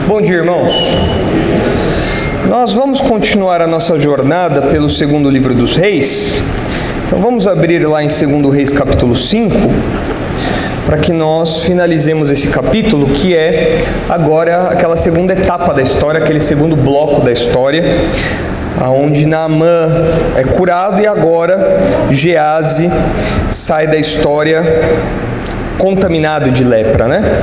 Bom dia, irmãos. Nós vamos continuar a nossa jornada pelo segundo livro dos Reis. Então vamos abrir lá em 2 Reis capítulo 5, para que nós finalizemos esse capítulo, que é agora aquela segunda etapa da história, aquele segundo bloco da história, onde Naamã é curado e agora Geazi sai da história contaminado de lepra, né?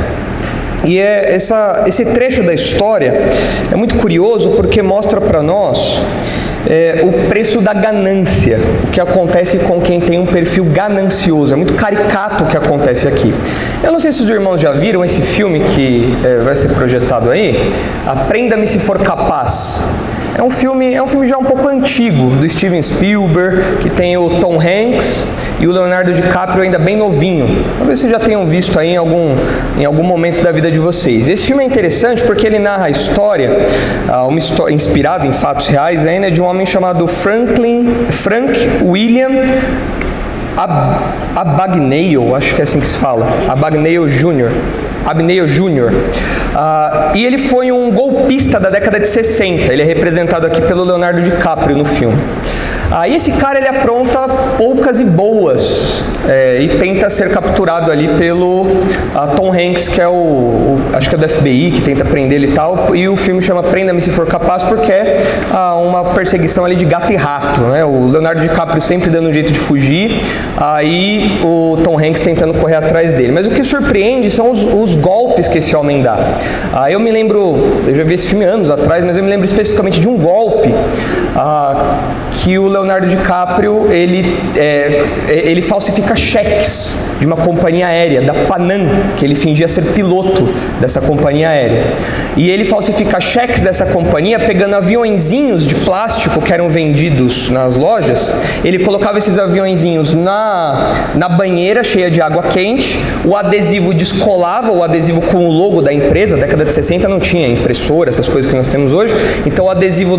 E esse trecho da história é muito curioso porque mostra para nós o preço da ganância, o que acontece com quem tem um perfil ganancioso. É muito caricato o que acontece aqui. Eu não sei se os irmãos já viram esse filme que vai ser projetado aí, Aprenda-me se for capaz. É um filme já um pouco antigo, do Steven Spielberg, que tem o Tom Hanks e o Leonardo DiCaprio ainda bem novinho. Talvez vocês já tenham visto aí em algum momento da vida de vocês. Esse filme é interessante porque ele narra a história, uma história inspirada em fatos reais, né, de um homem chamado Frank William Abagnale, acho que é assim que se fala, Abagnale Jr. E ele foi um golpista da década de 60, ele é representado aqui pelo Leonardo DiCaprio no filme. E esse cara ele apronta poucas e boas e tenta ser capturado ali pelo Tom Hanks, que é acho que é do FBI, que tenta prender ele e tal, e o filme chama Prenda-me se for capaz, porque é uma perseguição ali de gato e rato, né? O Leonardo DiCaprio sempre dando um jeito de fugir, aí o Tom Hanks tentando correr atrás dele. Mas o que surpreende são os golpes que esse homem dá. Eu me lembro, eu já vi esse filme anos atrás, mas eu me lembro especificamente de um golpe que o Leonardo DiCaprio ele falsifica cheques de uma companhia aérea, da Panam, que ele fingia ser piloto dessa companhia aérea. E ele falsifica cheques dessa companhia pegando aviõezinhos de plástico que eram vendidos nas lojas. Ele colocava esses aviõezinhos na banheira cheia de água quente, o adesivo descolava, o adesivo com o logo da empresa. Na década de 60 não tinha impressora, essas coisas que nós temos hoje, então o adesivo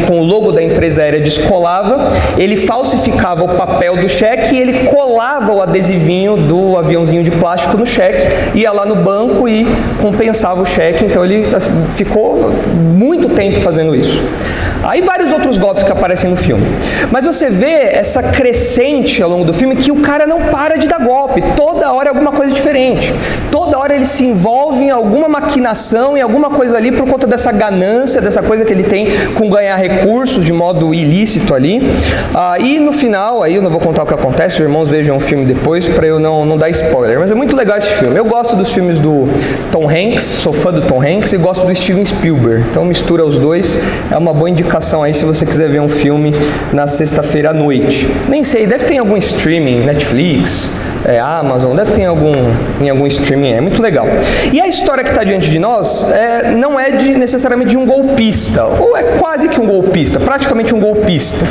com o logo da empresa aérea descolava, ele falsificava o papel do cheque e ele colava o adesivinho do aviãozinho de plástico no cheque, ia lá no banco e compensava o cheque. Então ele ficou muito tempo fazendo isso. Aí vários outros golpes que aparecem no filme. Mas você vê essa crescente ao longo do filme que o cara não para de dar golpe. Toda hora é alguma coisa diferente. Toda hora ele se envolve em alguma maquinação, em alguma coisa ali por conta dessa ganância, dessa coisa que ele tem com ganhar recursos de modo ilícito ali. E no final, aí eu não vou contar o que acontece, os irmãos vejam o filme depois para eu não dar spoiler. Mas é muito legal esse filme. Eu gosto dos filmes do Tom Hanks, sou fã do Tom Hanks e gosto do Steven Spielberg. Então mistura os dois, é uma boa indicação aí se você quiser ver um filme na sexta-feira à noite. Nem sei, deve ter em algum streaming, Netflix, Amazon, deve ter em algum streaming, é muito legal. E a história que está diante de nós não é necessariamente de um golpista, ou é quase que um golpista, praticamente um golpista.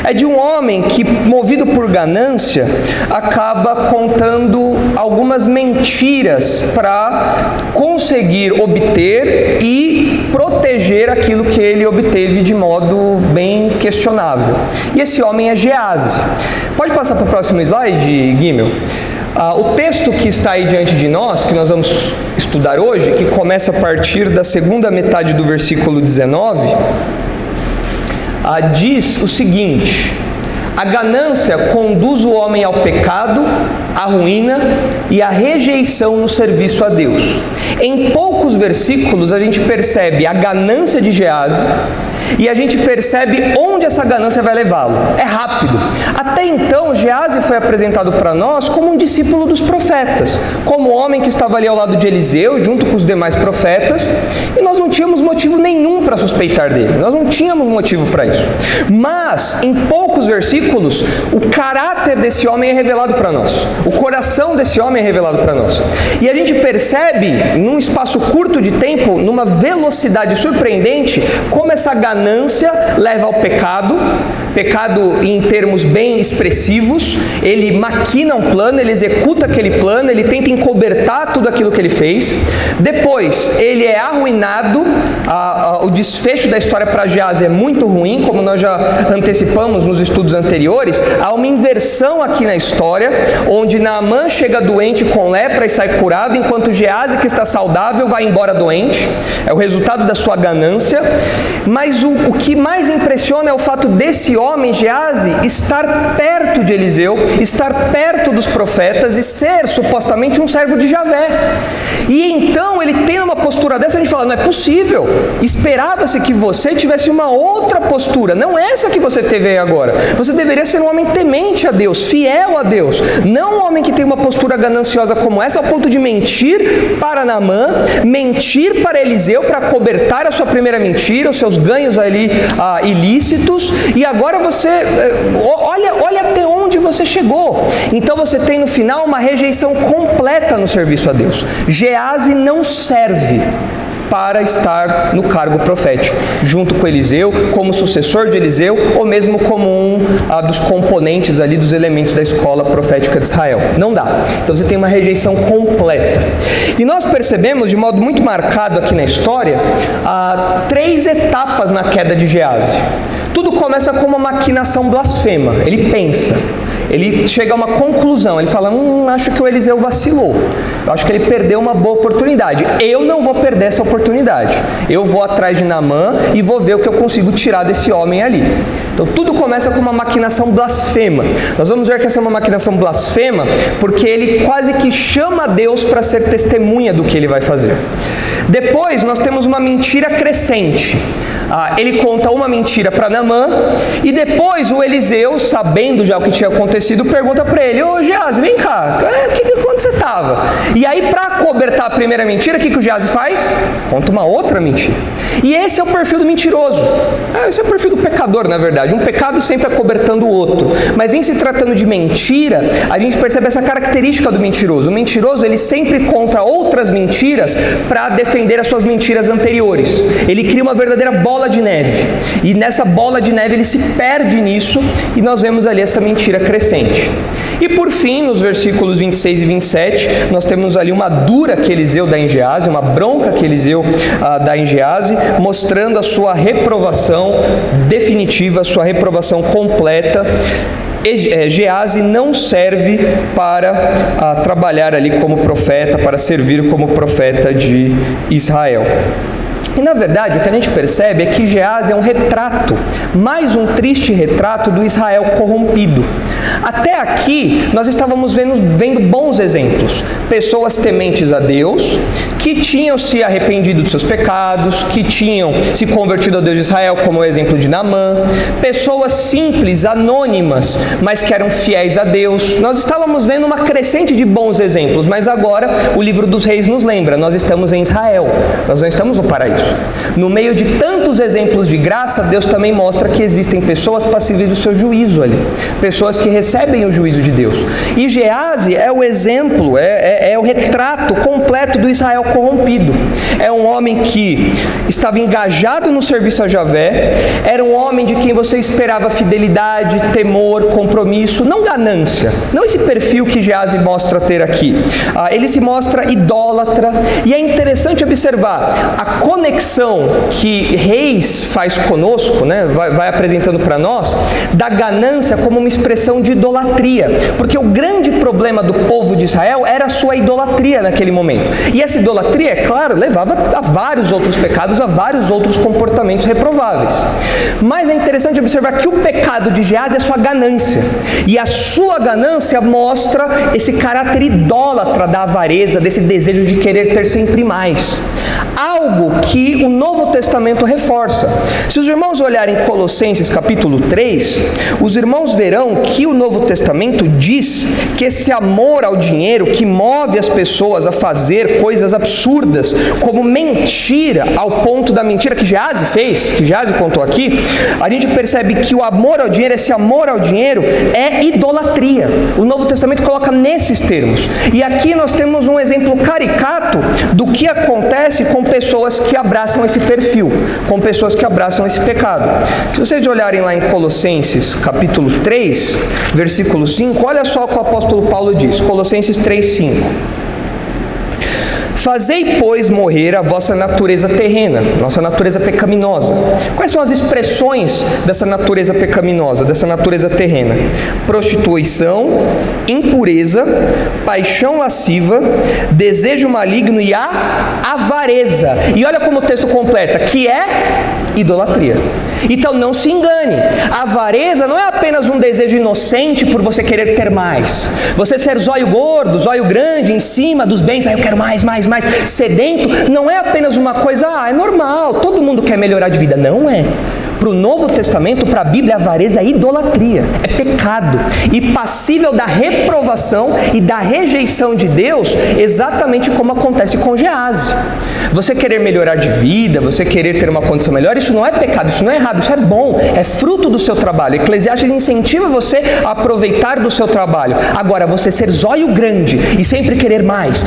É de um homem que, movido por ganância, acaba contando algumas mentiras para conseguir obter e proteger aquilo que ele obteve de modo bem questionável. E esse homem é Geazi. Pode passar para o próximo slide, Guimel? O texto que está aí diante de nós, que nós vamos estudar hoje, que começa a partir da segunda metade do versículo 19, diz o seguinte: a ganância conduz o homem ao pecado, à ruína e à rejeição no serviço a Deus. Em poucos versículos a gente percebe a ganância de Geazi e a gente percebe onde essa ganância vai levá-lo. É rápido. Até então, Geazi foi apresentado para nós como um discípulo dos profetas, como homem que estava ali ao lado de Eliseu, junto com os demais profetas, e nós não tínhamos motivo nenhum para suspeitar dele. Nós não tínhamos motivo para isso. Mas, em poucos versículos, o caráter desse homem é revelado para nós. O coração desse homem é revelado para nós. E a gente percebe, num espaço curto de tempo, numa velocidade surpreendente, como essa ganância ganância leva ao pecado, pecado em termos bem expressivos. Ele maquina um plano, ele executa aquele plano, ele tenta encobertar tudo aquilo que ele fez. Depois, ele é arruinado, o desfecho da história para Geazi é muito ruim, como nós já antecipamos nos estudos anteriores. Há uma inversão aqui na história, onde Naamã chega doente com lepra e sai curado, enquanto Geazi, que está saudável, vai embora doente. É o resultado da sua ganância. Mas o que mais impressiona é o fato desse homem, Geazi, estar perto de Eliseu, estar perto dos profetas e ser supostamente um servo de Javé. E então ele tem uma postura dessa, a gente fala, não é possível. Esperava-se que você tivesse uma outra postura, não essa que você teve aí agora. Você deveria ser um homem temente a Deus, fiel a Deus, não um homem que tem uma postura gananciosa como essa, ao ponto de mentir para Naamã, mentir para Eliseu para cobertar a sua primeira mentira, os seus ganhos ali ilícitos. E agora você, olha até onde você chegou. Então você tem no final uma rejeição completa no serviço a Deus. Geazi não serve para estar no cargo profético, junto com Eliseu, como sucessor de Eliseu, ou mesmo como um dos componentes ali, dos elementos da escola profética de Israel. Não dá. Então você tem uma rejeição completa. E nós percebemos, de modo muito marcado aqui na história, 3 etapas na queda de Geazi. Tudo começa com uma maquinação blasfema. Ele pensa, ele chega a uma conclusão, ele fala, acho que o Eliseu vacilou, eu acho que ele perdeu uma boa oportunidade, eu não vou perder essa oportunidade, eu vou atrás de Naamã e vou ver o que eu consigo tirar desse homem ali. Então tudo começa com uma maquinação blasfema. Nós vamos ver que essa é uma maquinação blasfema porque ele quase que chama Deus para ser testemunha do que ele vai fazer. Depois nós temos uma mentira crescente. Ele conta uma mentira para Naamã e depois o Eliseu, sabendo já o que tinha acontecido, pergunta para ele, ô Geazi, vem cá, onde você estava? E aí, para cobertar a primeira mentira, o que o Geazi faz? Conta uma outra mentira. E esse é o perfil do mentiroso. Esse é o perfil do pecador, na verdade. Um pecado sempre acobertando o outro. Mas em se tratando de mentira, a gente percebe essa característica do mentiroso. O mentiroso, ele sempre conta outras mentiras para defender as suas mentiras anteriores. Ele cria uma verdadeira bola de neve. E nessa bola de neve ele se perde nisso e nós vemos ali essa mentira crescente. E por fim, nos versículos 26 e 27, nós temos ali uma dura que Eliseu dá em Geazi, uma bronca que Eliseu dá em Geazi, mostrando a sua reprovação definitiva, a sua reprovação completa. Geazi não serve para trabalhar ali como profeta, para servir como profeta de Israel. E na verdade o que a gente percebe é que Geazi é um retrato, mais um triste retrato do Israel corrompido. Até aqui nós estávamos vendo bons exemplos, pessoas tementes a Deus, que tinham se arrependido dos seus pecados, que tinham se convertido a Deus de Israel, como o exemplo de Naamã, pessoas simples, anônimas, mas que eram fiéis a Deus. Nós estávamos vendo uma crescente de bons exemplos, mas agora o livro dos Reis nos lembra, nós estamos em Israel, nós não estamos no paraíso. No meio de tantos exemplos de graça, Deus também mostra que existem pessoas passíveis do seu juízo ali, pessoas que recebem o juízo de Deus. E Geazi é o exemplo, é o retrato completo do Israel corrompido. É um homem que estava engajado no serviço a Javé, era um homem de quem você esperava fidelidade, temor, compromisso, não ganância, não esse perfil que Geazi mostra ter aqui. Ele se mostra idólatra, e é interessante observar a conexão que Reis faz conosco, né? vai apresentando para nós, da ganância como uma expressão de idolatria, porque o grande problema do povo de Israel era a sua idolatria naquele momento, e essa idolatria, é claro, levava a vários outros pecados, a vários outros comportamentos reprováveis. Mas é interessante observar que o pecado de Geazi é a sua ganância, e a sua ganância mostra esse caráter idólatra da avareza, desse desejo de querer ter sempre mais. Algo que o Novo Testamento reforça. Se os irmãos olharem Colossenses capítulo 3, os irmãos verão que o Novo Testamento diz que esse amor ao dinheiro que move as pessoas a fazer coisas absurdas, como mentira, ao ponto da mentira que Geazi fez, que Geazi contou aqui, a gente percebe que o amor ao dinheiro, esse amor ao dinheiro, é idolatria. O Novo Testamento coloca nesses termos. E aqui nós temos um exemplo caricato do que acontece com pessoas que abraçam esse perfil, com pessoas que abraçam esse pecado. Se vocês olharem lá em Colossenses capítulo 3, versículo 5, olha só o que o apóstolo Paulo diz, Colossenses 3, 5. Fazei, pois, morrer a vossa natureza terrena, nossa natureza pecaminosa. Quais são as expressões dessa natureza pecaminosa, dessa natureza terrena? Prostituição, impureza, paixão lasciva, desejo maligno e a avareza. E olha como o texto completa, que é idolatria. Então não se engane, a avareza não é apenas um desejo inocente por você querer ter mais. Você ser zóio gordo, zóio grande, em cima dos bens, eu quero mais, sedento, não é apenas uma coisa, é normal, todo mundo quer melhorar de vida. Não é. Para o Novo Testamento, para a Bíblia, a avareza é idolatria, é pecado e passível da reprovação e da rejeição de Deus, exatamente como acontece com Gease. Você querer melhorar de vida, você querer ter uma condição melhor, isso não é pecado, isso não é errado, isso é bom, é fruto do seu trabalho. Eclesiastes incentiva você a aproveitar do seu trabalho. Agora, você ser zóio grande e sempre querer mais,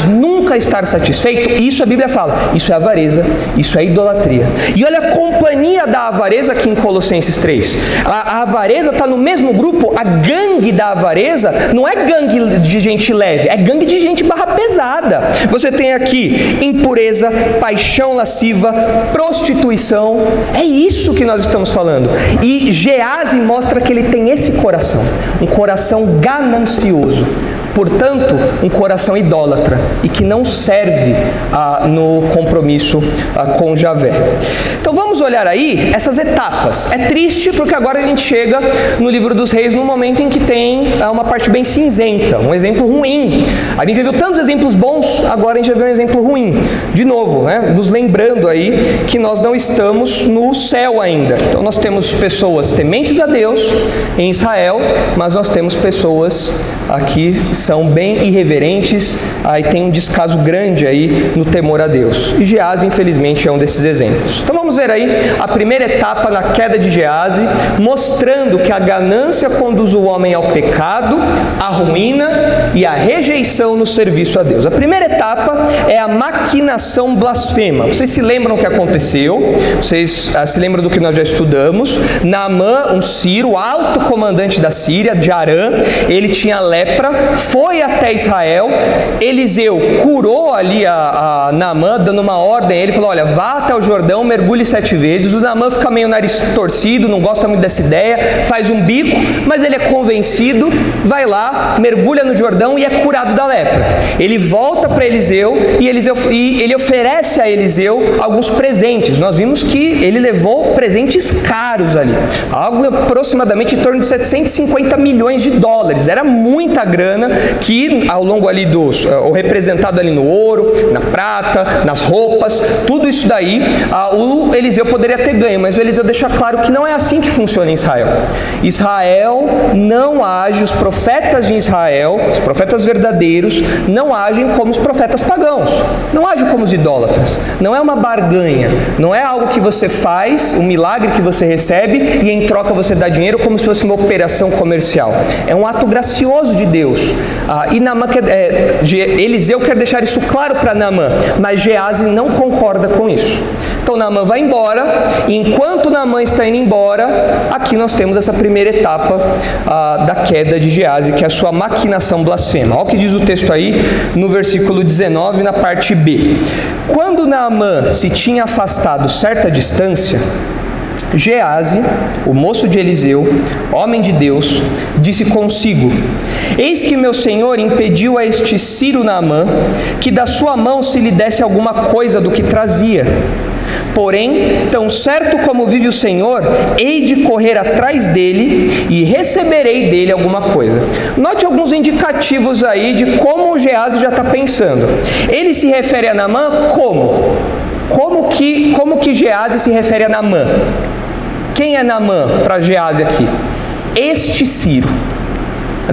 nunca estar satisfeito, isso a Bíblia fala, isso é avareza, isso é idolatria. E olha a companhia da avareza aqui em Colossenses 3. A avareza está no mesmo grupo, a gangue da avareza não é gangue de gente leve, é gangue de gente barra pesada. Você tem aqui impureza, paixão lasciva, prostituição, é isso que nós estamos falando. E Gease mostra que ele tem esse coração, um coração ganancioso. Portanto, um coração idólatra e que não serve no compromisso com Javé. Então vamos olhar aí essas etapas. É triste porque agora a gente chega no livro dos reis num momento em que tem uma parte bem cinzenta, um exemplo ruim. A gente já viu tantos exemplos bons, agora a gente já viu um exemplo ruim. De novo, nos lembrando aí que nós não estamos no céu ainda. Então nós temos pessoas tementes a Deus em Israel, mas nós temos pessoas aqui são bem irreverentes, aí tem um descaso grande aí no temor a Deus. E Gease, infelizmente, é um desses exemplos. Então vamos ver aí a primeira etapa na queda de Gease, mostrando que a ganância conduz o homem ao pecado, à ruína e à rejeição no serviço a Deus. A primeira etapa é a maquinação blasfema. Vocês se lembram o que aconteceu? Vocês se lembram do que nós já estudamos? Naamã, um sírio, alto comandante da Síria, de Arã, ele tinha lepra, foi até Israel, Eliseu curou ali a Naamã, dando uma ordem, ele falou, olha, vá até o Jordão, mergulhe 7 vezes, o Naamã fica meio nariz torcido, não gosta muito dessa ideia, faz um bico, mas ele é convencido, vai lá, mergulha no Jordão e é curado da lepra. Ele volta para Eliseu e ele oferece a Eliseu alguns presentes. Nós vimos que ele levou presentes caros ali, algo aproximadamente em torno de 750 milhões de dólares, era muita grana que ao longo ali ou representado ali no ouro, na prata, nas roupas, tudo isso daí, o Eliseu poderia ter ganho, mas o Eliseu deixa claro que não é assim que funciona em Israel. Israel não age, os profetas de Israel, os profetas verdadeiros, não agem como os profetas pagãos, não agem como os idólatras, não é uma barganha, não é algo que você faz, um milagre que você recebe e em troca você dá dinheiro como se fosse uma operação comercial. É um ato gracioso de Deus. E Naamã Eliseu quer deixar isso claro para Naamã, mas Gease não concorda com isso. Então Naamã vai embora, e enquanto Naamã está indo embora, aqui nós temos essa primeira etapa da queda de Gease, que é a sua maquinação blasfema. Olha o que diz o texto aí no versículo 19, na parte B. Quando Naamã se tinha afastado certa distância, Gease, o moço de Eliseu, homem de Deus, disse consigo: eis que meu senhor impediu a este sírio Naamã que da sua mão se lhe desse alguma coisa do que trazia. Porém, tão certo como vive o Senhor, hei de correr atrás dele e receberei dele alguma coisa. Note alguns indicativos aí de como o Gease já está pensando. Ele se refere a Naamã como? Como que Gease se refere a Naamã? Quem é Naamã para Gease aqui? Este sírio.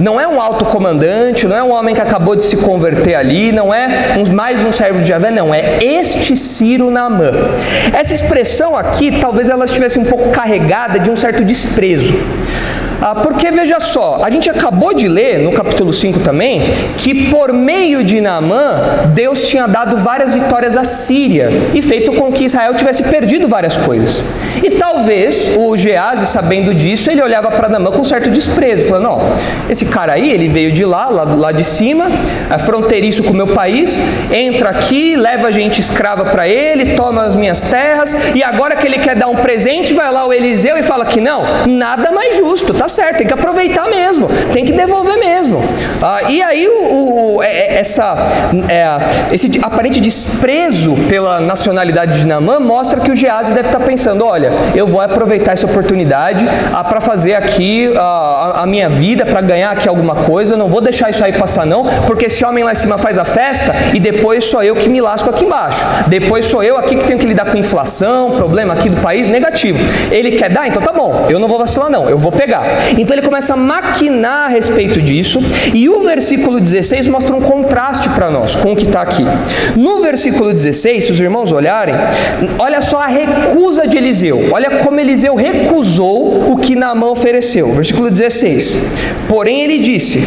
Não é um alto comandante, não é um homem que acabou de se converter ali, não é mais um servo de Javé, não, é este sírio Naamã. Essa expressão aqui, talvez ela estivesse um pouco carregada de um certo desprezo. Porque veja só, a gente acabou de ler no capítulo 5 também, que por meio de Naamã, Deus tinha dado várias vitórias à Síria e feito com que Israel tivesse perdido várias coisas. E talvez o Geazi, sabendo disso, ele olhava para Naamã com certo desprezo, falando, ó, esse cara aí, ele veio de lá de cima, é fronteiriço com o meu país, entra aqui, leva gente escrava para ele, toma as minhas terras, e agora que ele quer dar um presente, vai lá o Eliseu e fala que não, nada mais justo, tá certo, tem que aproveitar mesmo, tem que devolver mesmo. E aí esse aparente desprezo pela nacionalidade de Naamã mostra que o Geazi deve estar pensando, olha, eu vou aproveitar essa oportunidade para fazer aqui a minha vida, para ganhar aqui alguma coisa, eu não vou deixar isso aí passar não, porque esse homem lá em cima faz a festa e depois sou eu que me lasco aqui embaixo, depois sou eu aqui que tenho que lidar com inflação, problema aqui do país, negativo. Ele quer dar? Então tá bom, eu não vou vacilar não, eu vou pegar. Então ele começa a maquinar a respeito disso, e o versículo 16 mostra um contraste para nós com o que está aqui. No versículo 16, se os irmãos olharem, olha só a recusa de Eliseu, olha como Eliseu recusou o que Naamã ofereceu. Versículo 16, porém ele disse,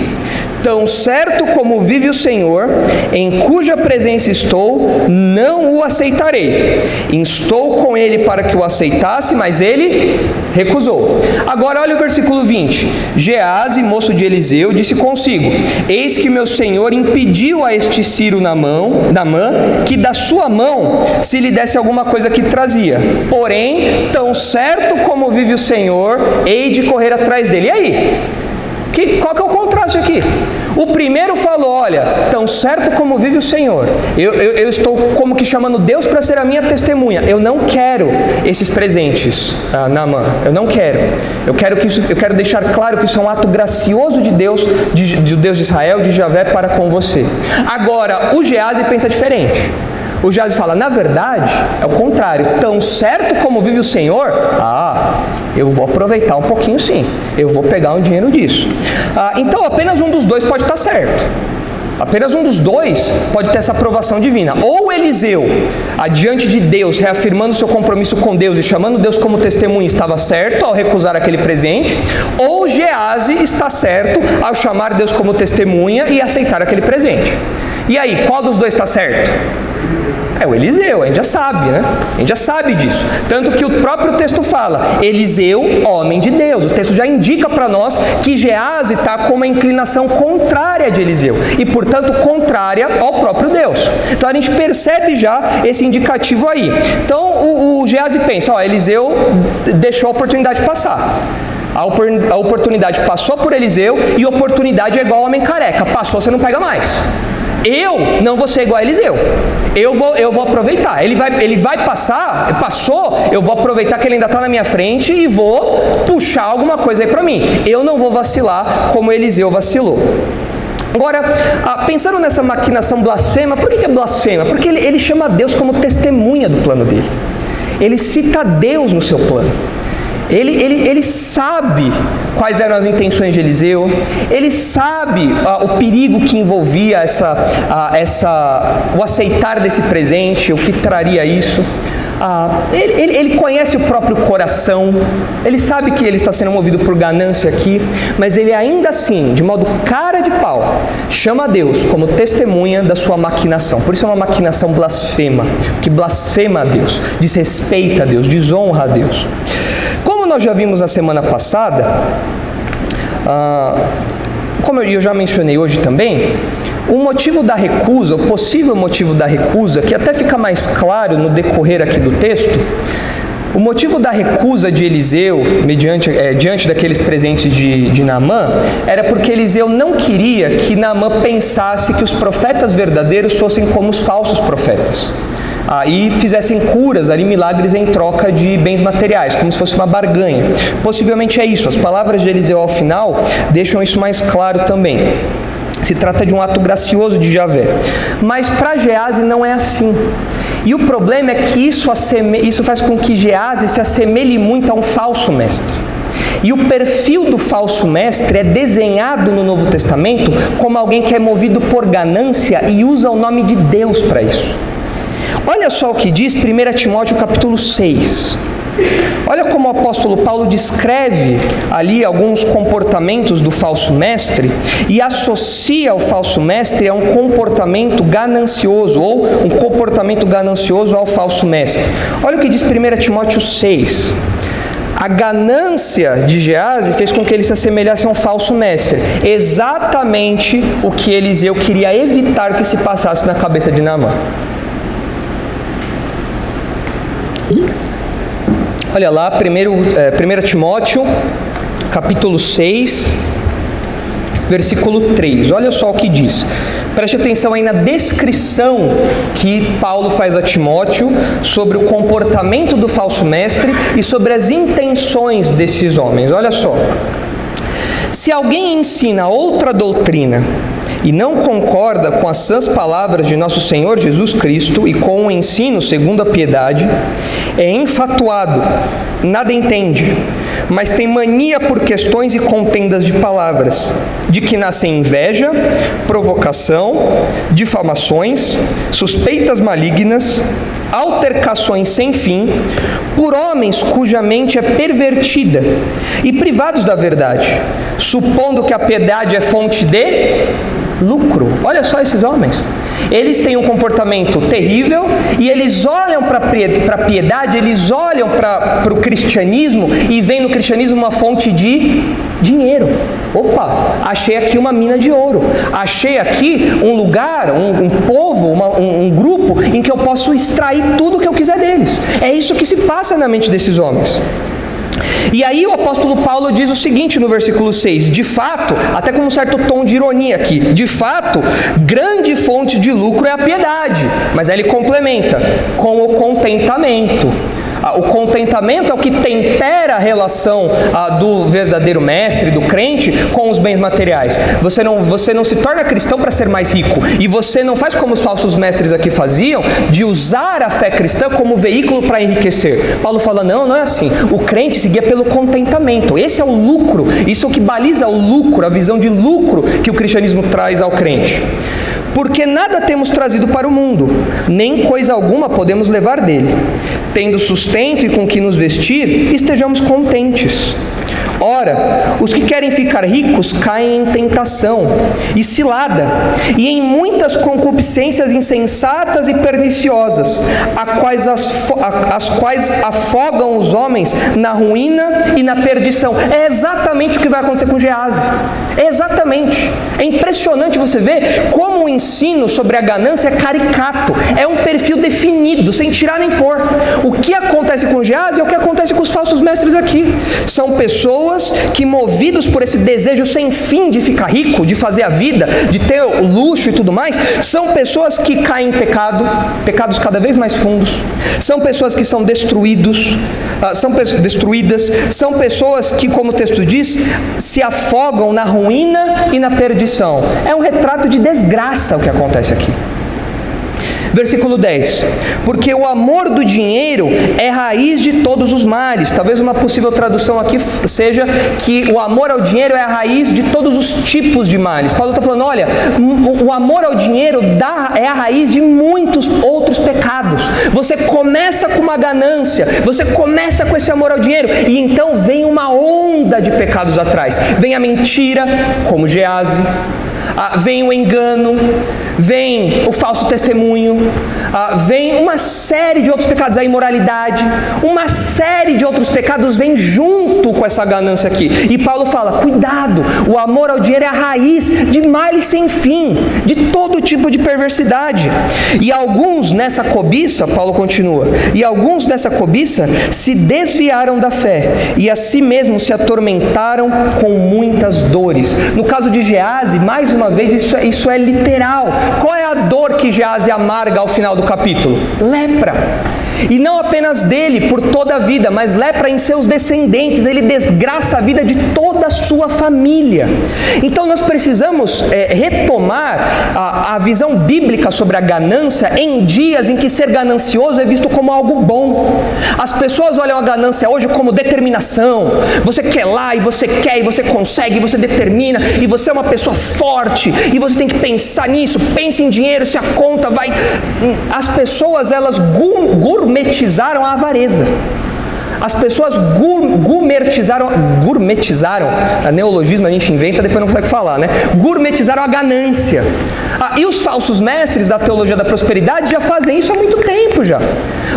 tão certo como vive o Senhor, em cuja presença estou, não o aceitarei. Instou com ele para que o aceitasse, mas ele recusou. Agora olha o versículo 20. Geazi, moço de Eliseu, disse consigo, eis que meu senhor impediu a este Ciro Naamã, que da sua mão se lhe desse alguma coisa que trazia. Porém, tão certo como vive o Senhor, hei de correr atrás dele. E aí? Qual que é o contraste aqui? O primeiro falou, olha, tão certo como vive o Senhor, eu estou como que chamando Deus para ser a minha testemunha, eu não quero esses presentes, Naamã, eu não quero. Eu quero deixar claro que isso é um ato gracioso de Deus, de Deus de Israel, de Javé para com você. Agora, o Geazi pensa diferente. O Geazi fala, na verdade, é o contrário, tão certo como vive o Senhor, eu vou aproveitar um pouquinho sim, eu vou pegar um dinheiro disso. Então apenas um dos dois pode estar certo, apenas um dos dois pode ter essa aprovação divina. Ou Eliseu, adiante de Deus, reafirmando seu compromisso com Deus e chamando Deus como testemunha, estava certo ao recusar aquele presente, ou Geazi está certo ao chamar Deus como testemunha e aceitar aquele presente. E aí, qual dos dois está certo? É o Eliseu, a gente já sabe, né? A gente já sabe disso. Tanto que o próprio texto fala, Eliseu, homem de Deus. O texto já indica para nós que Geazi está com uma inclinação contrária de Eliseu. E, portanto, contrária ao próprio Deus. Então, a gente percebe já esse indicativo aí. Então, o Geazi pensa, Eliseu deixou a oportunidade passar. A oportunidade passou por Eliseu e oportunidade é igual ao homem careca. Passou, você não pega mais. Eu não vou ser igual a Eliseu. Eu vou aproveitar. Ele vai passar, passou, eu vou aproveitar que ele ainda está na minha frente e vou puxar alguma coisa aí para mim. Eu não vou vacilar como Eliseu vacilou. Agora, pensando nessa maquinação blasfema, por que é blasfema? Porque ele chama Deus como testemunha do plano dele. Ele cita Deus no seu plano. Ele sabe quais eram as intenções de Eliseu, ele sabe o perigo que envolvia o aceitar desse presente, o que traria isso. Ele conhece o próprio coração, ele sabe que ele está sendo movido por ganância aqui, mas ele ainda assim, de modo cara de pau, chama Deus como testemunha da sua maquinação. Por isso é uma maquinação blasfema, que blasfema a Deus, desrespeita a Deus, desonra a Deus. Como nós já vimos na semana passada, como eu já mencionei hoje também, o motivo da recusa, o possível motivo da recusa, que até fica mais claro no decorrer aqui do texto, o motivo da recusa de Eliseu, diante daqueles presentes de Naamã, era porque Eliseu não queria que Naamã pensasse que os profetas verdadeiros fossem como os falsos profetas. E fizessem curas, milagres em troca de bens materiais, como se fosse uma barganha. Possivelmente é isso, as palavras de Eliseu ao final deixam isso mais claro também. Se trata de um ato gracioso de Javé. Mas para Geazi não é assim. E o problema é que isso faz com que Geazi se assemelhe muito a um falso mestre. E o perfil do falso mestre é desenhado no Novo Testamento como alguém que é movido por ganância e usa o nome de Deus para isso. Olha só o que diz 1 Timóteo capítulo 6. Olha como o apóstolo Paulo descreve ali alguns comportamentos do falso mestre e associa o falso mestre a um comportamento ganancioso, ou um comportamento ganancioso ao falso mestre. Olha o que diz 1 Timóteo 6. A ganância de Geazi fez com que ele se assemelhasse a um falso mestre. Exatamente o que Eliseu queria evitar que se passasse na cabeça de Naamã. Olha lá, 1 Timóteo, capítulo 6, versículo 3. Olha só o que diz. Preste atenção aí na descrição que Paulo faz a Timóteo sobre o comportamento do falso mestre e sobre as intenções desses homens. Olha só. Se alguém ensina outra doutrina e não concorda com as sãs palavras de nosso Senhor Jesus Cristo e com o ensino segundo a piedade, é enfatuado, nada entende, mas tem mania por questões e contendas de palavras, de que nascem inveja, provocação, difamações, suspeitas malignas, altercações sem fim, por homens cuja mente é pervertida e privados da verdade, supondo que a piedade é fonte de lucro. Olha só esses homens. Eles têm um comportamento terrível e eles olham para a piedade, eles olham para o cristianismo e veem no cristianismo uma fonte de dinheiro. Opa, achei aqui uma mina de ouro. Achei aqui um lugar, um povo, um grupo em que eu posso extrair tudo o que eu quiser deles. É isso que se passa na mente desses homens. E aí o apóstolo Paulo diz o seguinte no versículo 6, de fato, até com um certo tom de ironia aqui, de fato, grande fonte de lucro é a piedade, mas aí ele complementa, com o contentamento. O contentamento é o que tempera a relação do verdadeiro mestre, do crente, com os bens materiais. Você não se torna cristão para ser mais rico. E você não faz como os falsos mestres aqui faziam, de usar a fé cristã como veículo para enriquecer. Paulo fala, não é assim. O crente se guia pelo contentamento. Esse é o lucro. Isso é o que baliza o lucro, a visão de lucro que o cristianismo traz ao crente. Porque nada temos trazido para o mundo, nem coisa alguma podemos levar dele. Tendo sustento e com que nos vestir, estejamos contentes. Ora, os que querem ficar ricos caem em tentação e cilada, e em muitas concupiscências insensatas e perniciosas, as quais afogam os homens na ruína e na perdição. É exatamente o que vai acontecer com Geazi. É exatamente. É impressionante você ver como o ensino sobre a ganância é caricato. É um perfil definido, sem tirar nem pôr. O que acontece com Geazi é o que acontece com os falsos mestres aqui. São pessoas que, movidos por esse desejo sem fim de ficar rico, de fazer a vida, de ter o luxo e tudo mais, são pessoas que caem em pecados cada vez mais fundos. São pessoas que são destruídas, são pessoas que, como o texto diz, se afogam na ruína e na perdição. É um retrato de desgraça o que acontece aqui. Versículo 10. Porque o amor do dinheiro é raiz de todos os males. Talvez uma possível tradução aqui seja que o amor ao dinheiro é a raiz de todos os tipos de males. Paulo está falando, olha, o amor ao dinheiro é a raiz de muitos outros pecados. Você começa com uma ganância, você começa com esse amor ao dinheiro, e então vem uma onda de pecados atrás. Vem a mentira, como Geazi. Vem o engano, vem o falso testemunho, vem uma série de outros pecados, a imoralidade, uma série de outros pecados vem junto com essa ganância aqui. E Paulo fala, cuidado, o amor ao dinheiro é a raiz de males sem fim, de todo tipo de perversidade. E alguns nessa cobiça, Paulo continua, e alguns nessa cobiça se desviaram da fé e a si mesmos se atormentaram com muitas dores. No caso de Geazi, mais uma vez, isso é literal. Qual é a dor que Geazi amarga ao final do capítulo? Lepra. E não apenas dele, por toda a vida, mas lepra em seus descendentes. Ele desgraça a vida de toda a sua família. Então nós precisamos retomar a visão bíblica sobre a ganância em dias em que ser ganancioso é visto como algo bom. As pessoas olham a ganância hoje como determinação. Você quer lá, e você quer, e você consegue, e você determina, e você é uma pessoa forte, e você tem que pensar nisso, pense em dinheiro, se a conta vai... As pessoas, elas gourmetizaram a avareza. As pessoas gourmetizaram, neologismo a gente inventa, depois não consegue falar, né? Gourmetizaram a ganância. E os falsos mestres da teologia da prosperidade já fazem isso há muito tempo já.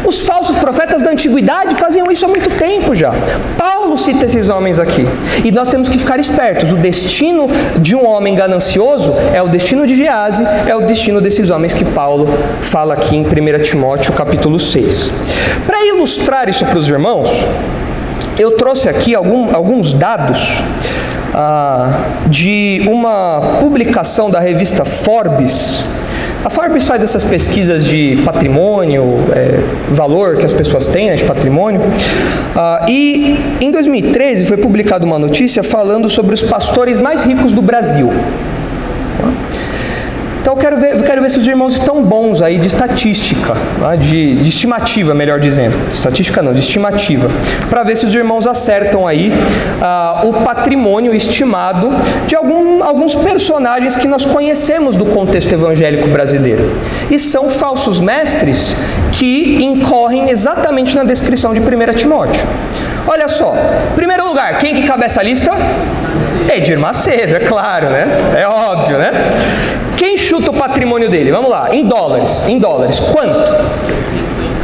Os falsos profetas da antiguidade faziam isso há muito tempo já. Paulo cita esses homens aqui. E nós temos que ficar espertos. O destino de um homem ganancioso é o destino de Gease, é o destino desses homens que Paulo fala aqui em 1 Timóteo capítulo 6. Para ilustrar isso para os irmãos, eu trouxe aqui alguns dados de uma publicação da revista Forbes. A Forbes faz essas pesquisas de patrimônio, valor que as pessoas têm, né, de patrimônio. E em 2013 foi publicada uma notícia falando sobre os pastores mais ricos do Brasil. Então eu quero ver se os irmãos estão bons aí de estatística, de estimativa, melhor dizendo. Estatística não, de estimativa. Para ver se os irmãos acertam aí o patrimônio estimado de alguns personagens que nós conhecemos do contexto evangélico brasileiro. E são falsos mestres que incorrem exatamente na descrição de 1 Timóteo. Olha só, primeiro lugar, quem que cabe essa lista? Edir Macedo, é claro, né? É óbvio, né? Quem chuta o patrimônio dele? Vamos lá, em dólares, quanto?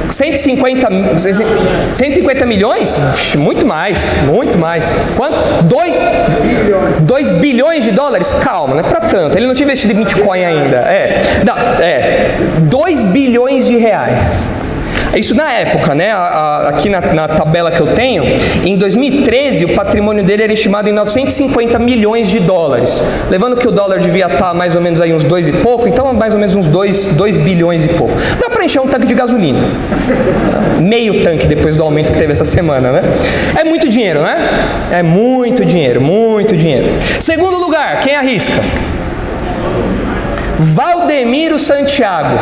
150 milhões? Muito mais. Quanto? 2 bilhões de dólares? Calma, não é para tanto. Ele não tinha investido em Bitcoin ainda. 2 bilhões de reais. Isso na época, né? Aqui na tabela que eu tenho, em 2013 o patrimônio dele era estimado em 950 milhões de dólares. Levando que o dólar devia estar mais ou menos aí uns 2 e pouco, então mais ou menos uns 2 bilhões e pouco. Dá para encher um tanque de gasolina. Meio tanque depois do aumento que teve essa semana, né? É muito dinheiro, né? É muito dinheiro, muito dinheiro. Segundo lugar, quem arrisca? Valdemiro Santiago.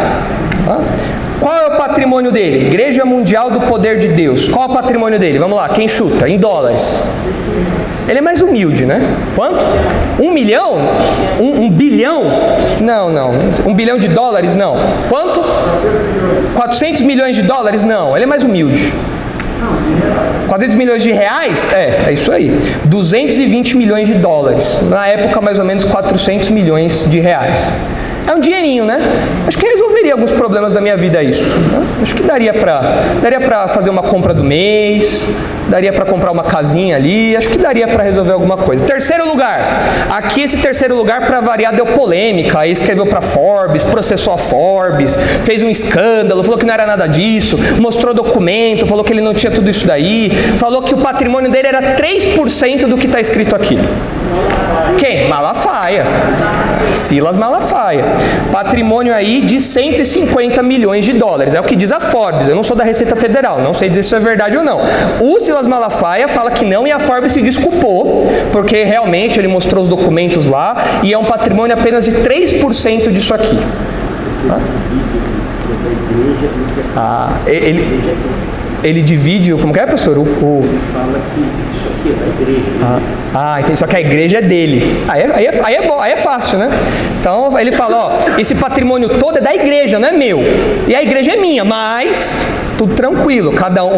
Qual é o patrimônio dele? Igreja Mundial do Poder de Deus. Qual é o patrimônio dele? Vamos lá, quem chuta? Em dólares. Ele é mais humilde, né? Quanto? 1 milhão? 1 bilhão? Não. 1 bilhão de dólares? Não. Quanto? 400 milhões de dólares? Não. Ele é mais humilde. 400 milhões de reais? É isso aí. 220 milhões de dólares. Na época, mais ou menos 400 milhões de reais. É um dinheirinho, né? Acho que resolveria alguns problemas da minha vida isso. Né? Acho que daria para fazer uma compra do mês, daria para comprar uma casinha ali, acho que daria para resolver alguma coisa. Terceiro lugar. Aqui esse terceiro lugar, para variar, deu polêmica. Aí escreveu para Forbes, processou a Forbes, fez um escândalo, falou que não era nada disso, mostrou documento, falou que ele não tinha tudo isso daí, falou que o patrimônio dele era 3% do que está escrito aqui. Quem? Malafaia. Silas Malafaia. Patrimônio aí de 150 milhões de dólares. É o que diz a Forbes. Eu não sou da Receita Federal, não sei dizer se isso é verdade ou não. O Silas Malafaia fala que não e a Forbes se desculpou, porque realmente ele mostrou os documentos lá e é um patrimônio apenas de 3% disso aqui. Ele divide, como que é, pastor? Ele fala que isso aqui é da igreja. Entendi. Só que a igreja é dele. Aí é bom, aí é fácil, né? Então ele fala, esse patrimônio todo é da igreja, não é meu. E a igreja é minha, mas tudo tranquilo, cada um.